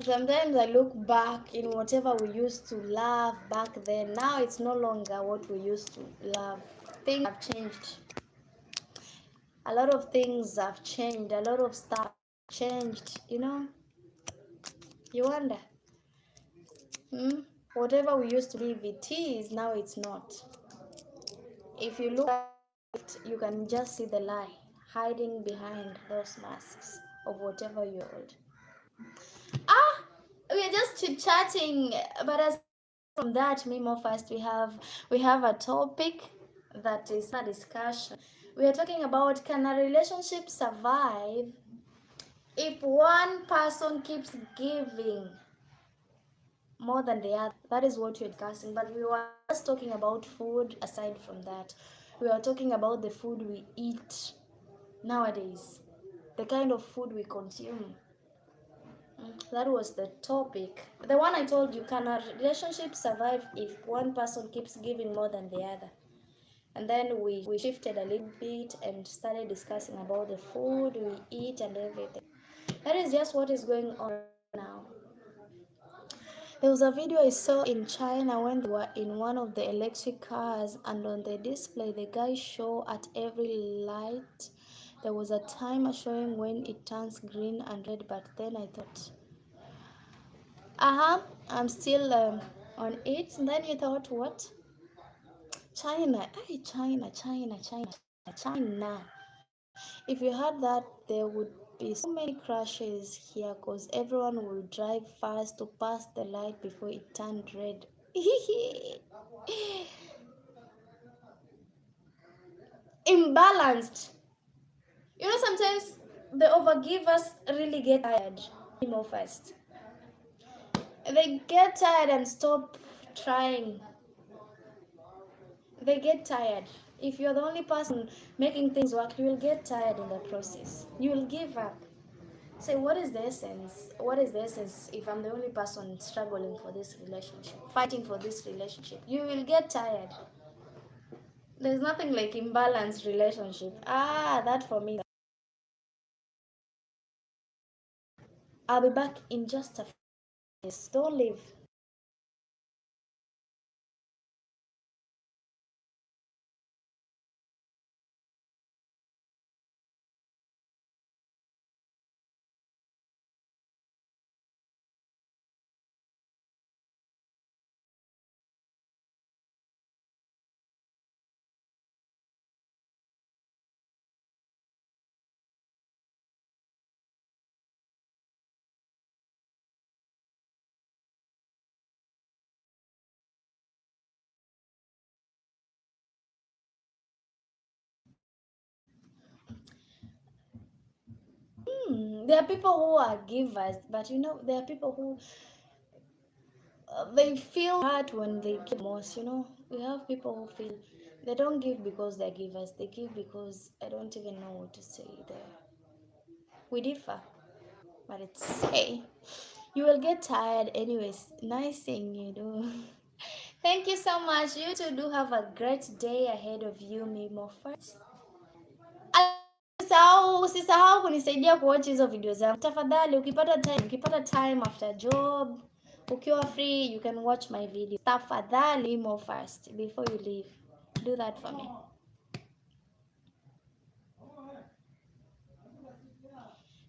Sometimes I look back in whatever we used to love back then. Now it's no longer what we used to love. Things have changed. A lot of things have changed. A lot of stuff changed, you know. You wonder. Whatever we used to believe it is, now it's not. If you look at it, you can just see the lie hiding behind those masks of whatever you hold. We are just chit-chatting, but as from that, Mimo First, we have a topic that is a discussion. We are talking about, can a relationship survive if one person keeps giving more than the other? That is what we're discussing. But we were just talking about food. Aside from that, we are talking about the food we eat nowadays, the kind of food we consume. That was the topic. The one I told you, can a relationship survive if one person keeps giving more than the other? And then we shifted a little bit and started discussing about the food we eat and everything. That is just what is going on now. There was a video I saw in China when they were in one of the electric cars, and on the display the guy showed at every light there was a timer showing when it turns green and red. But then I thought, I'm still on it. And then he thought, what? China. Hey, China. If you had that, there would be so many crashes here because everyone will drive fast to pass the light before it turned red. Imbalanced. You know, sometimes the overgivers really get tired. More fast. They get tired and stop trying. They get tired. If you're the only person making things work, you will get tired in the process. You will give up. Say, what is the essence? What is the essence if I'm the only person struggling for this relationship, fighting for this relationship? You will get tired. There's nothing like imbalanced relationship. That for me. I'll be back in just a few minutes. Don't leave. There are people who are givers, but there are people who they feel hurt when they give most. We have people who feel they don't give because they're givers. They give because I don't even know what to say there. We differ, but it's okay. You will get tired anyways. Nice thing you do. Thank you so much. You two do have a great day ahead of you, Mimo first. Usisahau kunisaidia kuwatch hizo video zangu tafadhali. Ukipata time after job, ukiwa free, you can watch my video. Tafadhali, Mimo first before you leave. Do that for me.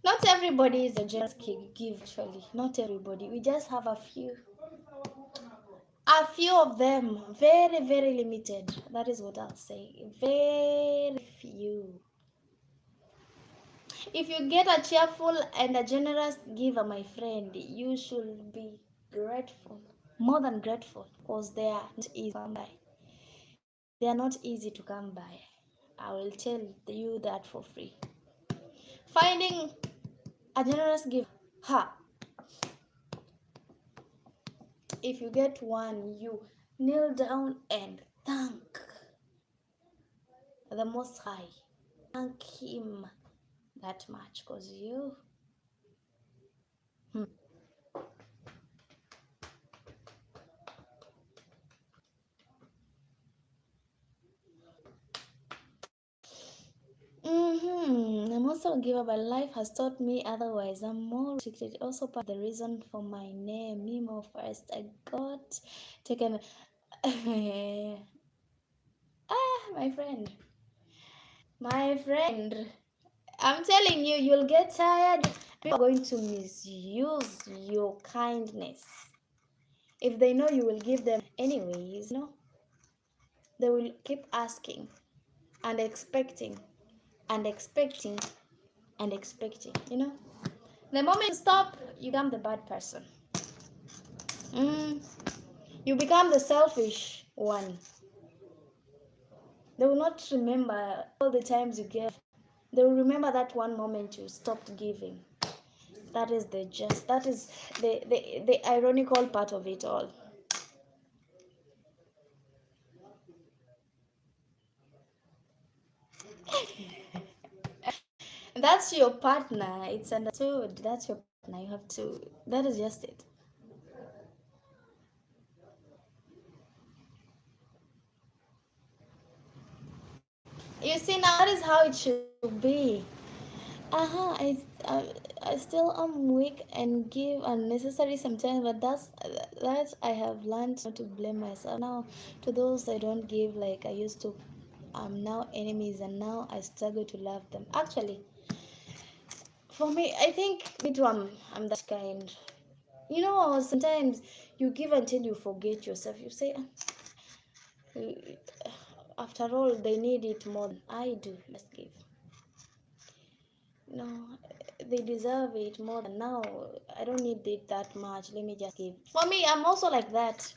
Not everybody is a generous give actually. Not everybody. We just have a few. A few of them, very, very limited. That is what I'll say. Very few. If you get a cheerful and a generous giver, my friend, you should be grateful. More than grateful, because they are not easy to come by. They are not easy to come by. I will tell you that for free. Finding a generous giver. If you get one, you kneel down and thank the Most High. Thank Him that much, because you. I'm also a giver, but life has taught me otherwise. I'm more restricted. Also, part of the reason for my name, Mimo first. I got taken. My friend. My friend. I'm telling you, you'll get tired. People are going to misuse your kindness. If they know you will give them anyways, they will keep asking and expecting and expecting and expecting. The moment you stop, you become the bad person. You become the selfish one. They will not remember all the times you gave. They will remember that one moment you stopped giving. That is the ironical part of it all. That's your partner. It's understood. That's your partner. You have to. That is just it. You see, now that is how it should be. I still am weak and give unnecessary sometimes, but that I have learned not to blame myself. Now, to those I don't give like I used to, I'm now enemies, and now I struggle to love them. Actually, for me, I think me too. I'm that kind. Sometimes you give until you forget yourself. You say, after all, they need it more than I do. Just give. No, they deserve it more than now. I don't need it that much. Let me just give. For me, I'm also like that.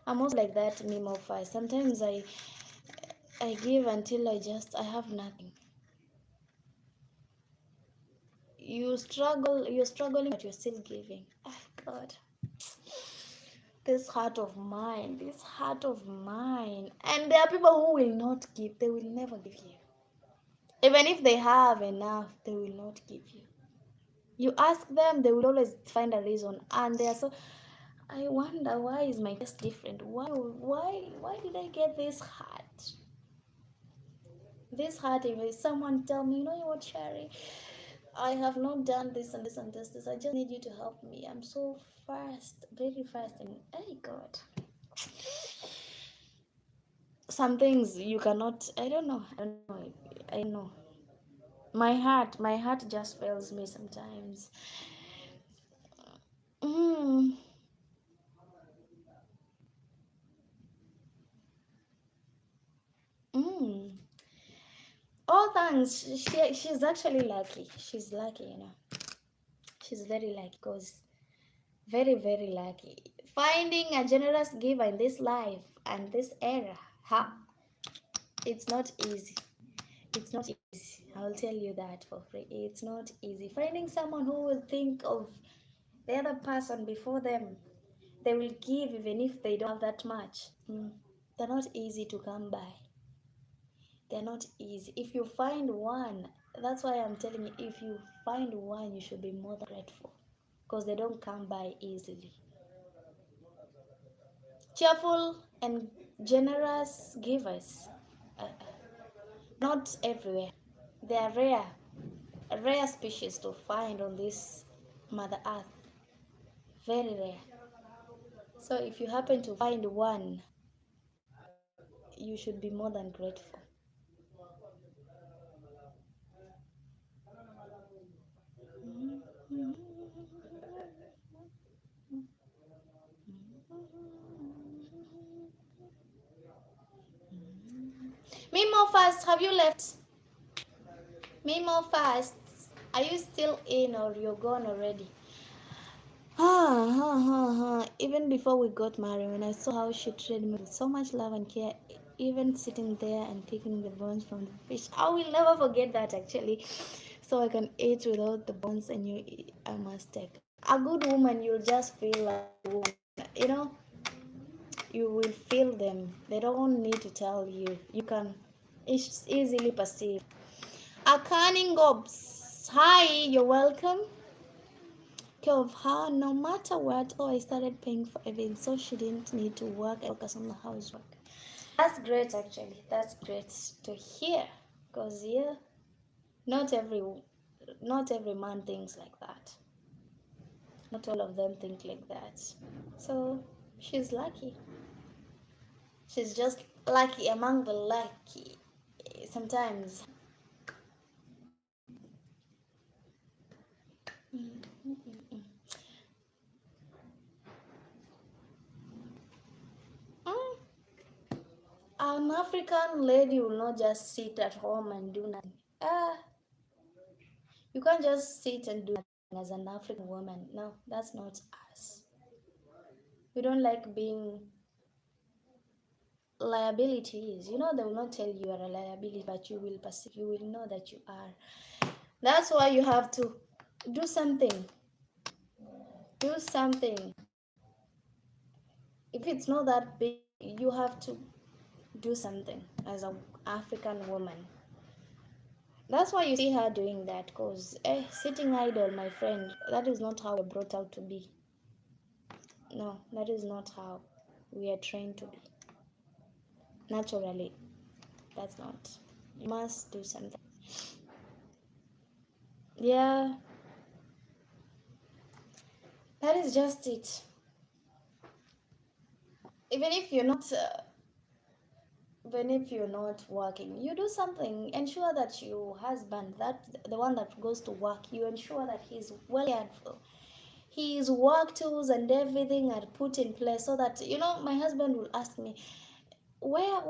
Mimo Fi. Sometimes I give until I have nothing. You're struggling, but you're still giving. Oh God. This heart of mine. And there are people who will not give. They will never give you. Even if they have enough, they will not give you. You ask them, they will always find a reason, and they are so. I wonder, why is my case different? Why did I get this heart? This hurt if someone tell me, you know what, Sherry, I have not done this and this and this. I just need you to help me. I'm so fast, very fast, and hey God, some things you cannot. I don't know. I don't know. I don't know. My heart just fails me sometimes. Mm, mm. Oh, thanks. She's actually lucky. She's lucky, you know. She's very lucky because very, very lucky. Finding a generous giver in this life and this era, ha, it's not easy. It's not easy. I'll tell you that for free. It's not easy. Finding someone who will think of the other person before them, they will give even if they don't have that much. They're not easy to come by. They're not easy. If you find one, that's why I'm telling you, if you find one, you should be more than grateful because they don't come by easily. Cheerful and generous givers, uh, not everywhere. They are rare, a rare species to find on this Mother Earth. Very rare. So if you happen to find one, you should be more than grateful. Mimo fast, have you left? Mimo fast, are you still in or you're gone already? Even before we got married, when I saw how she treated me with so much love and care, even sitting there and picking the bones from the fish, I will never forget that actually. So I can eat without the bones, and I must take. A good woman, you'll just feel like a woman. You know, you will feel them. They don't need to tell you. You can it's easily perceive. A cunning gobs. Hi, you're welcome. Care of her no matter what. Oh, I started paying for everything so she didn't need to work and focus on the housework. That's great actually. That's great to hear. Because yeah, not every not every man thinks like that. Not all of them think like that. So she's lucky. She's just lucky among the lucky. Sometimes. Mm, an African lady will not just sit at home and do nothing. You can't just sit and do nothing as an African woman. No, that's not us. We don't like being liabilities. You know, they will not tell you are a liability, but you will perceive, you will know that you are. That's why you have to do something. Do something. If it's not that big, you have to do something as an African woman. That's why you see her doing that, because sitting idle, my friend, that is not how we're brought out to be. No, that is not how we are trained to be. Naturally, that's not. You must do something. Yeah, that is just it. Even if you're not, even if you're not working, you do something. Ensure that your husband, that the one that goes to work, you ensure that he's well cared for. His work tools and everything are put in place so that my husband will ask me, where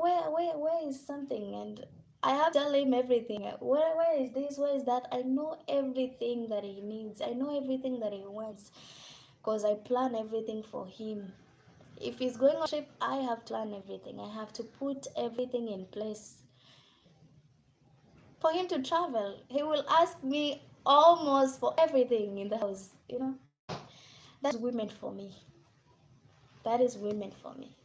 is something, and I have to tell him everything. Where is this, where is that? I know everything that he needs. I know everything that he wants because I plan everything for him. If he's going on a trip, I have to plan everything. I have to put everything in place for him to travel. He will ask me almost for everything in the house. That's women for me. That is women for me.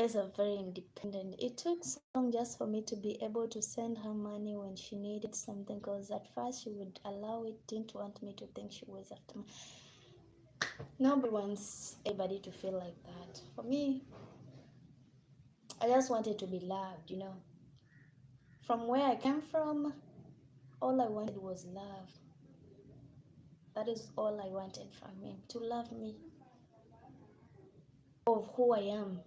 guys are very independent. It took so long just for me to be able to send her money when she needed something, because at first she would allow it, didn't want me to think she was after me. Nobody wants anybody to feel like that. For me, I just wanted to be loved, you know. From where I came from, all I wanted was love. That is all I wanted from him, to love me of who I am.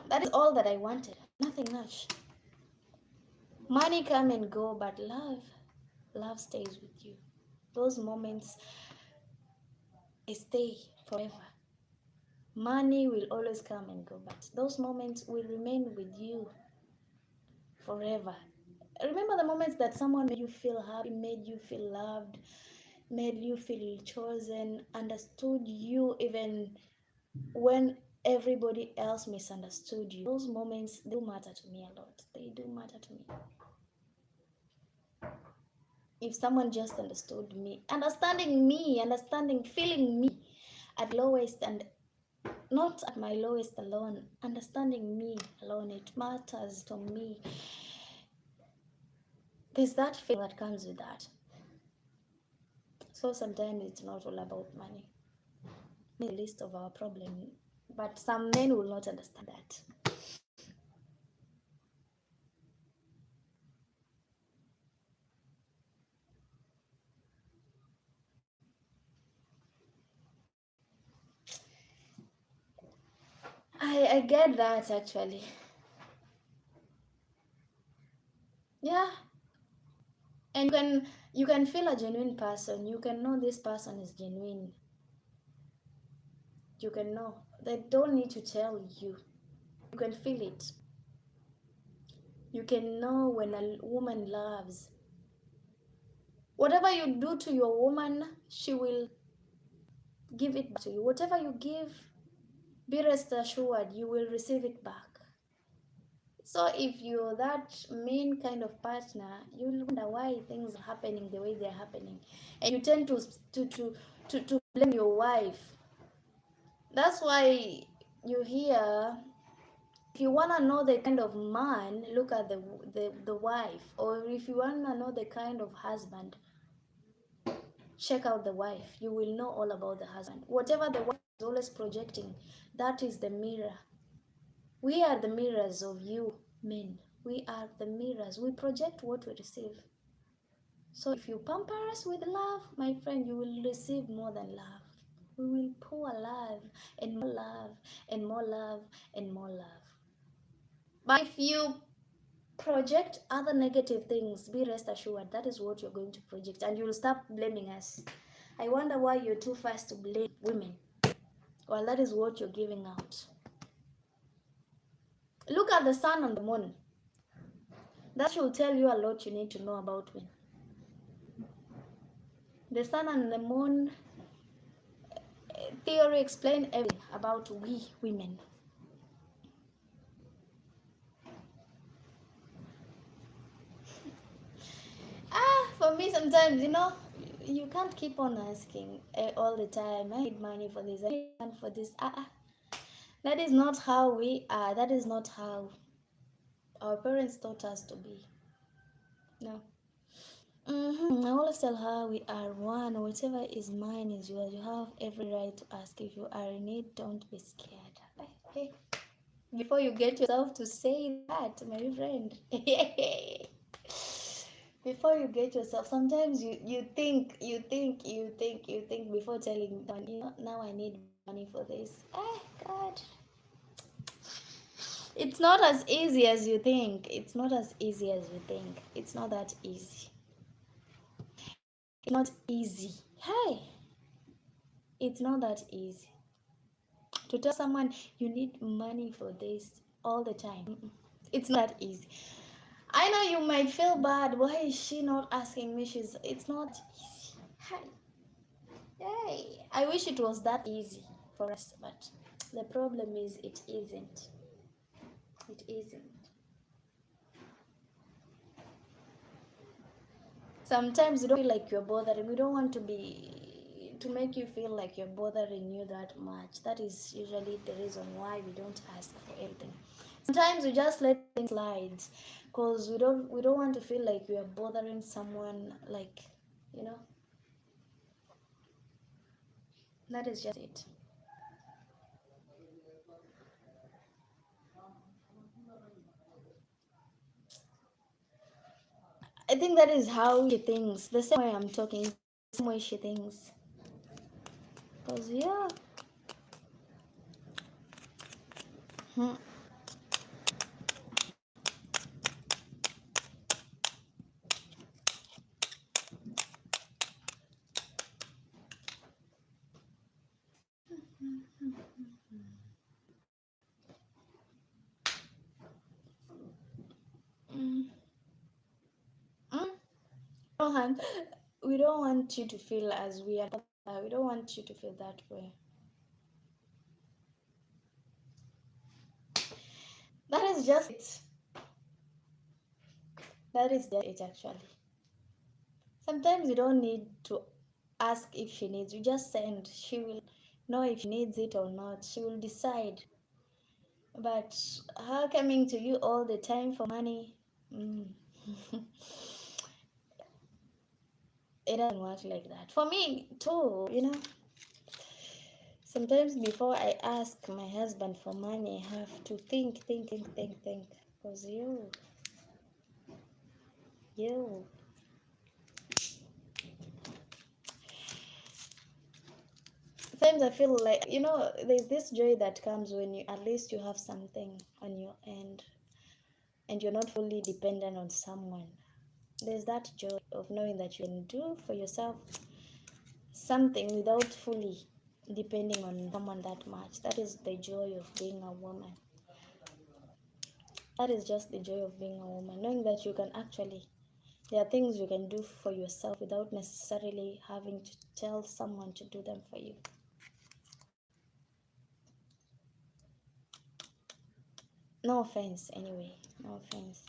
That is all that I wanted, nothing much. Money come and go, but love stays with you. Those moments, they stay forever. Money will always come and go, but those moments will remain with you forever. Remember the moments that someone made you feel happy, made you feel loved, made you feel chosen, understood you even when everybody else misunderstood you. Those moments do matter to me a lot. They do matter to me. If someone just understood me, feeling me at lowest, and not at my lowest alone, understanding me alone, it matters to me. There's that feeling that comes with that. So sometimes it's not all about money. The list of our problem, but some men will not understand that. I get that actually. Yeah. And you can feel a genuine person. You can know this person is genuine. You can know. They don't need to tell you. You can feel it. You can know when a woman loves. Whatever you do to your woman, she will give it back to you. Whatever you give, be rest assured you will receive it back. So if you're that mean kind of partner, you'll wonder why things are happening the way they're happening, and you tend to blame your wife. That's why you hear, if you want to know the kind of man, look at the wife. Or if you want to know the kind of husband, check out the wife. You will know all about the husband. Whatever the wife is always projecting, that is the mirror. We are the mirrors of you men. We are the mirrors. We project what we receive. So if you pamper us with love, my friend, you will receive more than love. We will pour love and more love and more love and more love. But if you project other negative things, be rest assured that is what you're going to project, and you'll start blaming us. I wonder why you're too fast to blame women. Well, that is what you're giving out. Look at the sun and the moon. That should tell you a lot you need to know about women. The sun and the moon theory explain everything about we women. For me sometimes, you can't keep on asking all the time, I need money for this, I need money for this. That is not how we are. That is not how our parents taught us to be. No. I always tell her we are one. Whatever is mine is yours. You have every right to ask. If you are in need, don't be scared. Hey, before you get yourself to say that, my friend. Before you get yourself, sometimes you think before telling them, now I need money for this. God. It's not as easy as you think. It's not as easy as you think. It's not that easy. It's not easy. Hey, it's not that easy. To tell someone you need money for this all the time, it's not that easy. I know you might feel bad. Why is she not asking me? It's not easy. Hey, I wish it was that easy for us, but the problem is it isn't. It isn't. Sometimes you don't feel like you're bothered. We don't want to be to make you feel like you're bothering you that much. That is usually the reason why we don't ask for anything. Sometimes we just let things slide because we don't want to feel like we are bothering someone, like, you know. That is just it. I think that is how she thinks. The same way I'm talking, the same way she thinks. Because, yeah. Hmm. Mm. Mm. Rohan, we don't want you to feel as we are. We don't want you to feel that way. That is just it. That is just it, actually. Sometimes you don't need to ask if she needs. You just send. She will know if she needs it or not. She will decide. But her coming to you all the time for money, mm, it doesn't work like that. For me, too, sometimes before I ask my husband for money, I have to think. Because you. Sometimes I feel like, there's this joy that comes when you at least you have something on your end and you're not fully dependent on someone. There's that joy of knowing that you can do for yourself something without fully depending on someone that much. That is the joy of being a woman. That is just the joy of being a woman. Knowing that you can actually, there are things you can do for yourself without necessarily having to tell someone to do them for you. No offense, anyway. No offense.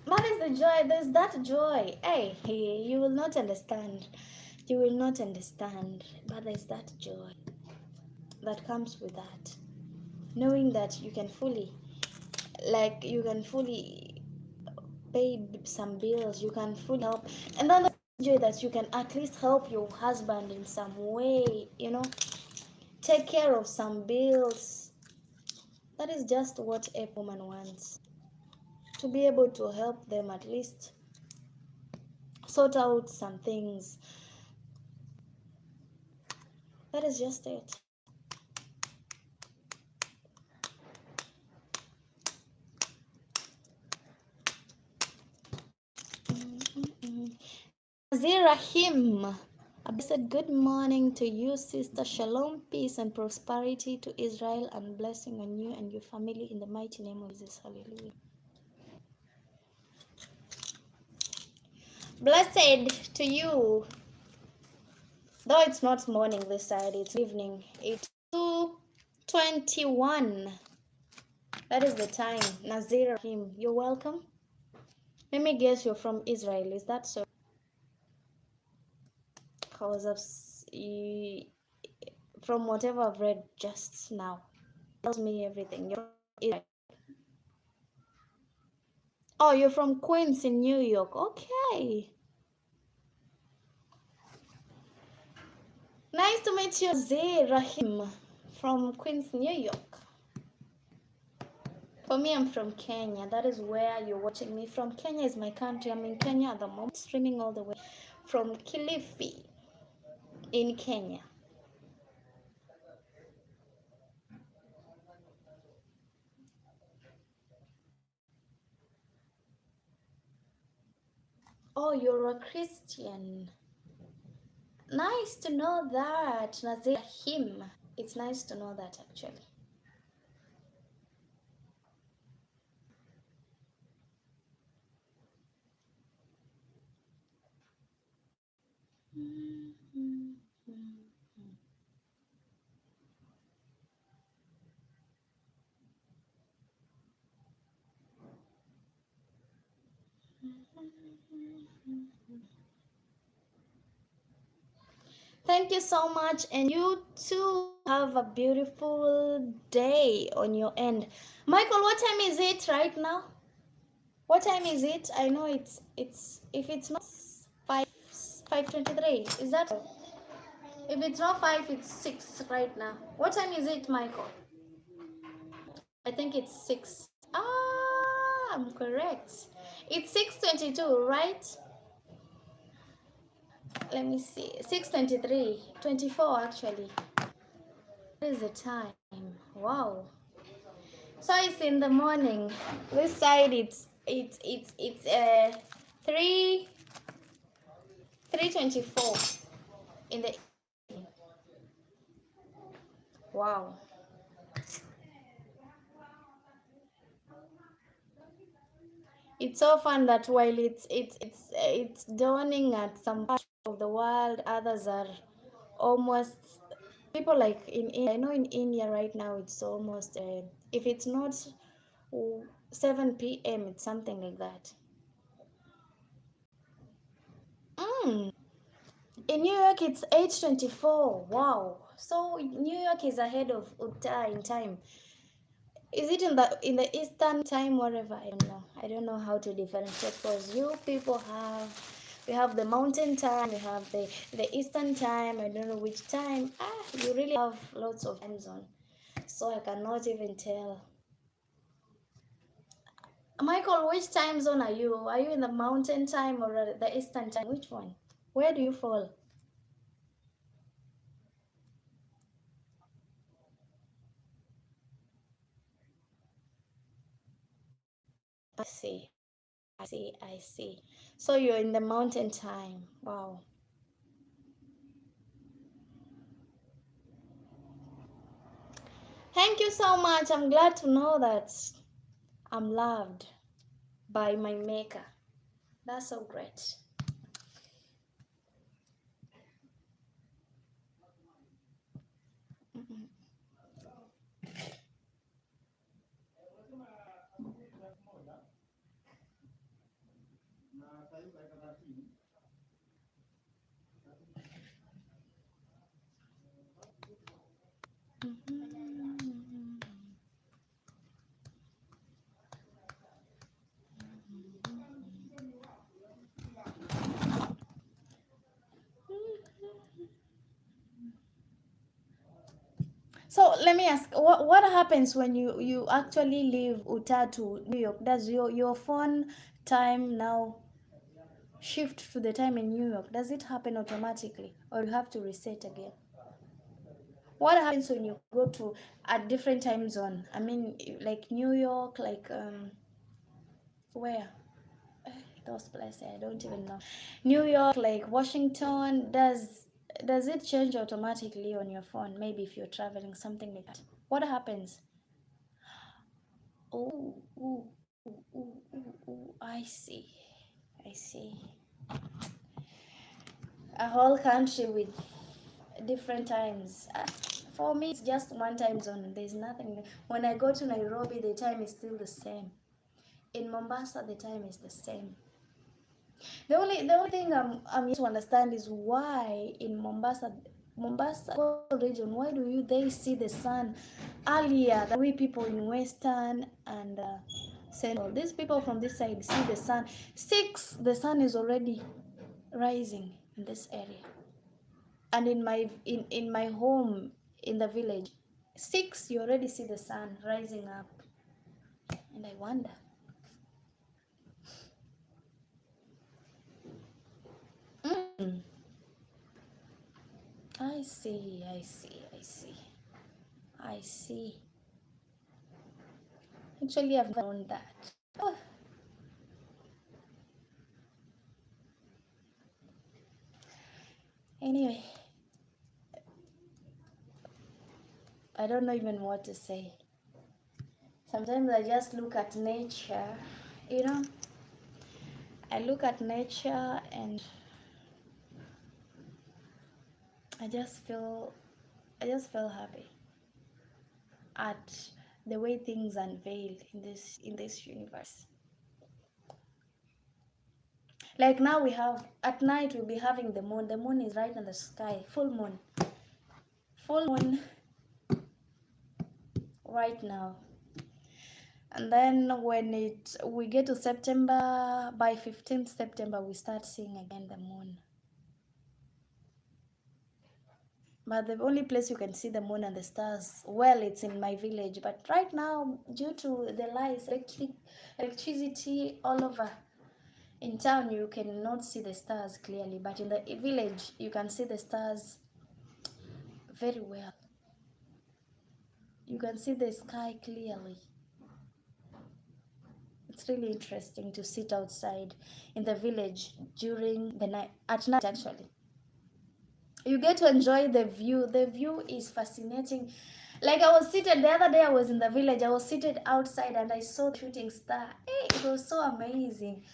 That is the joy. There's that joy. Hey, you will not understand. You will not understand. But there's that joy that comes with that. Knowing that you can fully pay some bills, you can fully help. And then the joy that you can at least help your husband in some way, take care of some bills. That is just what a woman wants. To be able to help them at least sort out some things. That is just it. Zirahim. A blessed good morning to you, sister. Shalom, peace, and prosperity to Israel, and blessing on you and your family in the mighty name of Jesus. Hallelujah. Blessed to you. Though it's not morning this side, it's evening. It's 2:21. That is the time. Nazir Rahim, you're welcome. Let me guess, you're from Israel. Is that so? Because from whatever I've read just now, tells me everything. You're from Israel. Oh, you're from Queens in New York. Okay. Nice to meet you, Zay Rahim from Queens, New York. For me, I'm from Kenya. That is where you're watching me from. Kenya is my country. I'm in Kenya at the moment, streaming all the way from Kilifi in Kenya. Oh, you're a Christian. Nice to know that, Nazir Rahim. It's nice to know that, actually. Thank you so much, and you too have a beautiful day on your end. Michael, what time is it right now? What time is it? I know it's if it's not 5:23. Is that all? If it's not 5, it's 6 right now. What time is it, Michael? I think it's 6. Ah, I'm correct. It's 6:22, right? Let me see. 6:23. 24 actually. What is the time? Wow. So it's in the morning. This side it's 3 3:24 in the evening. Wow. It's so fun that while it's dawning at some part of the world, others are almost people like in India. I know in India right now it's almost if it's not 7 p.m. it's something like that. Mm. In New York it's 8:24. Wow. So New York is ahead of Utah in time. Is it in the Eastern time, whatever? I don't know. I don't know how to differentiate because you people we have the mountain time, we have the Eastern time. I don't know which time. You really have lots of time zone, so I cannot even tell. Michael, which time zone are you? Are you in the mountain time or the Eastern time? Which one? Where do you fall? I see. I see. I see. So you're in the mountain time. Wow. Thank you so much. I'm glad to know that I'm loved by my maker. That's so great. So let me ask, what happens when you actually leave Utah to New York? Does your phone time now shift to the time in New York? Does it happen automatically, or you have to reset again? What happens when you go to a different time zone? I mean, like New York, like where? Those places I don't even know. New York, like Washington, does it change automatically on your phone? Maybe if you're traveling, something like that. What happens? Oh, ooh, ooh, ooh, ooh, ooh. I see. I see. A whole country with different times. For me, it's just one time zone. There's nothing. When I go to Nairobi, the time is still the same. In Mombasa, the time is the same. The only thing I'm yet to understand is why in Mombasa region, why do they see the sun earlier than we people in Western and Central? These people from this side see the sun 6. The sun is already rising in this area, and in my home in the village, 6 you already see the sun rising up, and I wonder. Mm, I see, I see, I see, I see. Actually, I've known that. Oh, anyway, I don't know even what to say. Sometimes I just look at nature, you know. I look at nature and I just feel happy at the way things unveil in this universe. Like now we have, at night we'll be having the moon. The moon is right in the sky, full moon. Full moon right now. And then when we get to September, by 15th September, we start seeing again the moon. But the only place you can see the moon and the stars, well, it's in my village. But right now, due to the lights, electricity all over in town, you cannot see the stars clearly. But in the village, you can see the stars very well. You can see the sky clearly. It's really interesting to sit outside in the village during the night, at night actually. You get to enjoy the view. The view is fascinating. Like I was seated the other day, I was in the village, I was seated outside and I saw the shooting star. Hey, it was so amazing.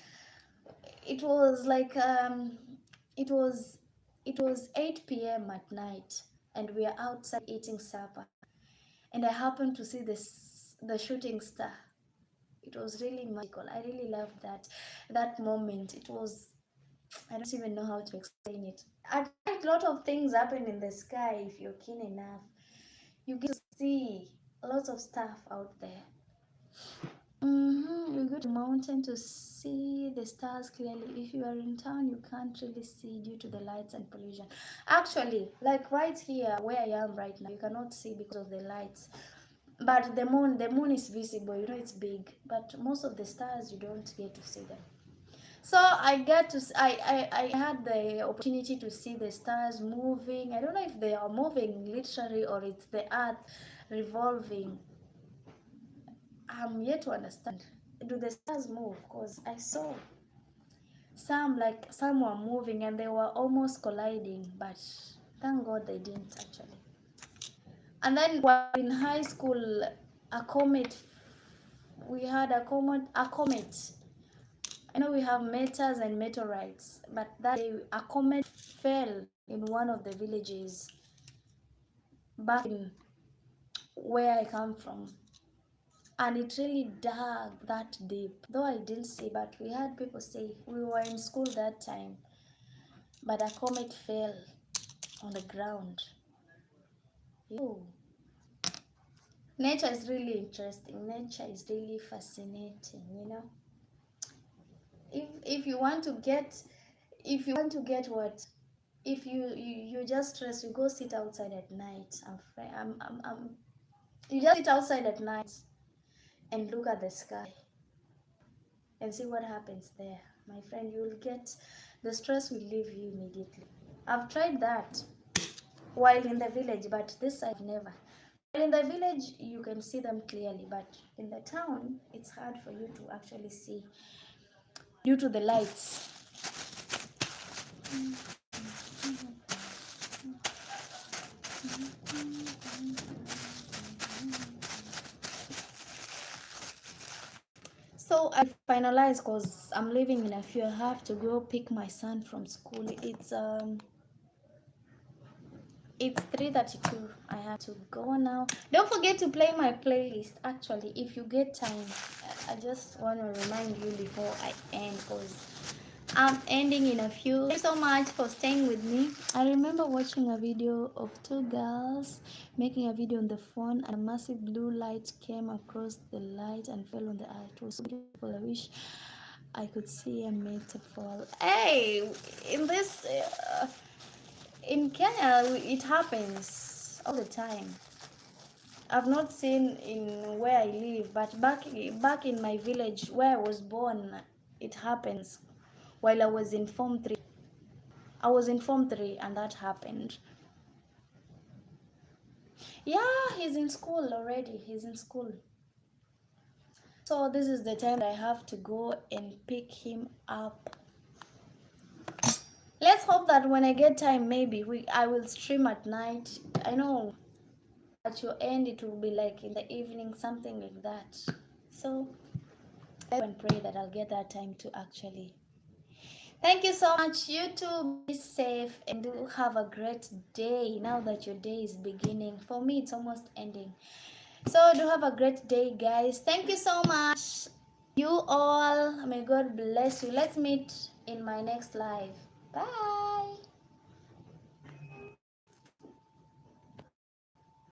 It was like it was 8 p.m. at night and we are outside eating supper. And I happened to see the shooting star. It was really magical. I really loved that moment. It was, I don't even know how to explain it. At night, a lot of things happen in the sky if you're keen enough. You get to see lots of stuff out there. You go to mountain to see the stars clearly. If you are in town, you can't really see due to the lights and pollution. Actually, like right here where I am right now, you cannot see because of the lights. But the moon is visible. You know it's big. But most of the stars, you don't get to see them. So I had the opportunity to see the stars moving. I don't know if they are moving literally or it's the earth revolving. I'm yet to understand. Do the stars move? Because I saw some were moving and they were almost colliding, but thank God they didn't actually. And then while in high school, a comet, we had a comet. I know we have meteors and meteorites, but that day a comet fell in one of the villages back in where I come from. And it really dug that deep. Though I didn't see, but we had people say we were in school that time. But a comet fell on the ground. Ew. Nature is really interesting. Nature is really fascinating, you know. If you want to get what, if you just stress, you go sit outside at night. You just sit outside at night and look at the sky and see what happens there. My friend, you will get, the stress will leave you immediately. I've tried that while in the village, but this I've never. While in the village, you can see them clearly, but in the town, it's hard for you to actually see due to the lights. So I finalized because I'm leaving in a few. I have to go pick my son from school. It's 3:32. I have to go now. Don't forget to play my playlist. Actually, if you get time, I just want to remind you before I end because I'm ending in a few. Thank you so much for staying with me. I remember watching a video of two girls making a video on the phone and a massive blue light came across the light and fell on the earth. It was so beautiful. I wish I could see a metaphor. Hey, in this, in Kenya, it happens all the time. I've not seen in where I live, but back in my village where I was born, it happens. While I was in Form 3. I was in Form 3 and that happened. Yeah, he's in school already. He's in school. So this is the time I have to go and pick him up. Let's hope that when I get time, maybe I will stream at night. I know at your end it will be like in the evening, something like that. So I can pray that I'll get that time to actually. Thank you so much. You too, be safe and do have a great day now that your day is beginning. For me, it's almost ending. So do have a great day, guys. Thank you so much. You all, may God bless you. Let's meet in my next live. Bye.